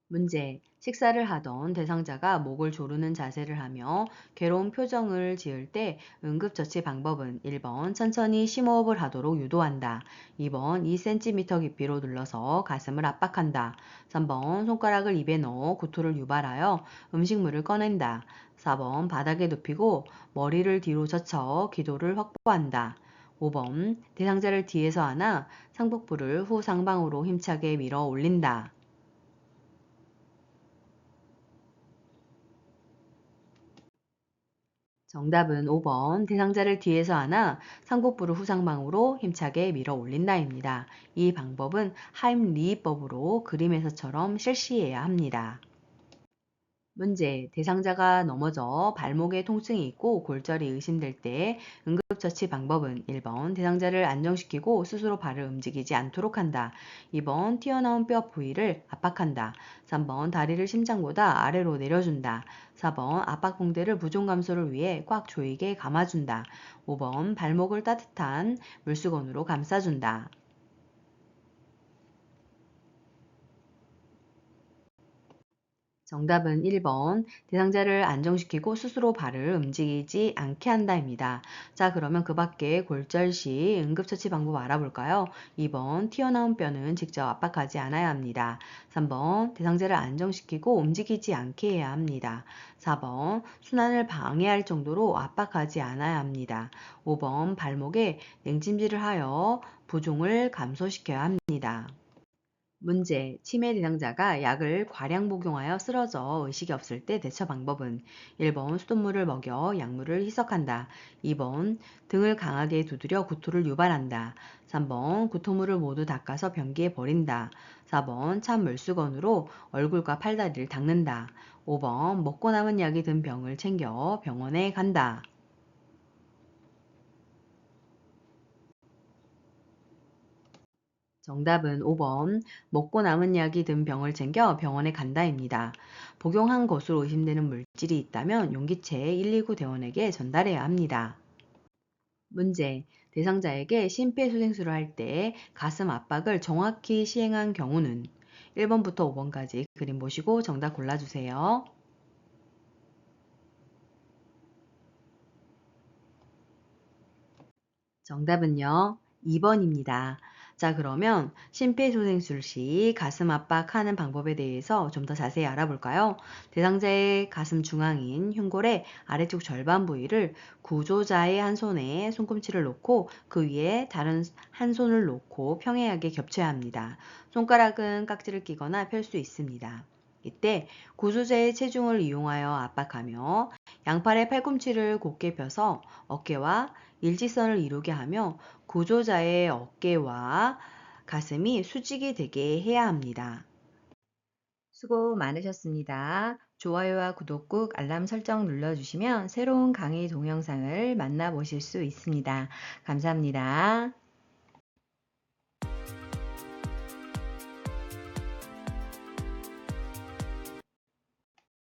문제. 식사를 하던 대상자가 목을 조르는 자세를 하며 괴로운 표정을 지을 때 응급처치 방법은 1번 천천히 심호흡을 하도록 유도한다. 2번 2cm 깊이로 눌러서 가슴을 압박한다. 3번 손가락을 입에 넣어 구토를 유발하여 음식물을 꺼낸다. 4번 바닥에 눕히고 머리를 뒤로 젖혀 기도를 확보한다. 5번 대상자를 뒤에서 안아 상복부를 후 상방으로 힘차게 밀어 올린다. 정답은 5번 대상자를 뒤에서 안아 상복부를 후상방으로 힘차게 밀어 올린다입니다. 이 방법은 하임리히법으로 그림에서처럼 실시해야 합니다. 문제. 대상자가 넘어져 발목에 통증이 있고 골절이 의심될 때 응급처치 방법은 1번 대상자를 안정시키고 스스로 발을 움직이지 않도록 한다. 2번 튀어나온 뼈 부위를 압박한다. 3번 다리를 심장보다 아래로 내려준다. 4번 압박붕대를 부종 감소를 위해 꽉 조이게 감아준다. 5번 발목을 따뜻한 물수건으로 감싸준다. 정답은 1번 대상자를 안정시키고 스스로 발을 움직이지 않게 한다입니다. 자, 그러면 그 밖에 골절 시 응급처치 방법 알아볼까요? 2번 튀어나온 뼈는 직접 압박하지 않아야 합니다. 3번 대상자를 안정시키고 움직이지 않게 해야 합니다. 4번 순환을 방해할 정도로 압박하지 않아야 합니다. 5번 발목에 냉찜질을 하여 부종을 감소시켜야 합니다. 문제. 치매 대상자가 약을 과량 복용하여 쓰러져 의식이 없을 때 대처 방법은 1번 수돗물을 먹여 약물을 희석한다. 2번 등을 강하게 두드려 구토를 유발한다. 3번 구토물을 모두 닦아서 변기에 버린다. 4번 찬 물수건으로 얼굴과 팔다리를 닦는다. 5번 먹고 남은 약이 든 병을 챙겨 병원에 간다. 정답은 5번 먹고 남은 약이 든 병을 챙겨 병원에 간다입니다. 복용한 것으로 의심되는 물질이 있다면 용기채 119 대원에게 전달해야 합니다. 문제. 대상자에게 심폐소생술을 할 때 가슴 압박을 정확히 시행한 경우는 1번부터 5번까지 그림 보시고 정답 골라주세요. 정답은요, 2번입니다. 자, 그러면 심폐소생술 시 가슴 압박하는 방법에 대해서 좀 더 자세히 알아볼까요? 대상자의 가슴 중앙인 흉골의 아래쪽 절반 부위를 구조자의 한 손에 손꿈치를 놓고 그 위에 다른 한 손을 놓고 평행하게 겹쳐야 합니다. 손가락은 깍지를 끼거나 펼 수 있습니다. 이때 구조자의 체중을 이용하여 압박하며 양팔의 팔꿈치를 곧게 펴서 어깨와 일직선을 이루게 하며 구조자의 어깨와 가슴이 수직이 되게 해야 합니다. 수고 많으셨습니다. 좋아요와 구독 꾹 알람 설정 눌러주시면 새로운 강의 동영상을 만나보실 수 있습니다. 감사합니다.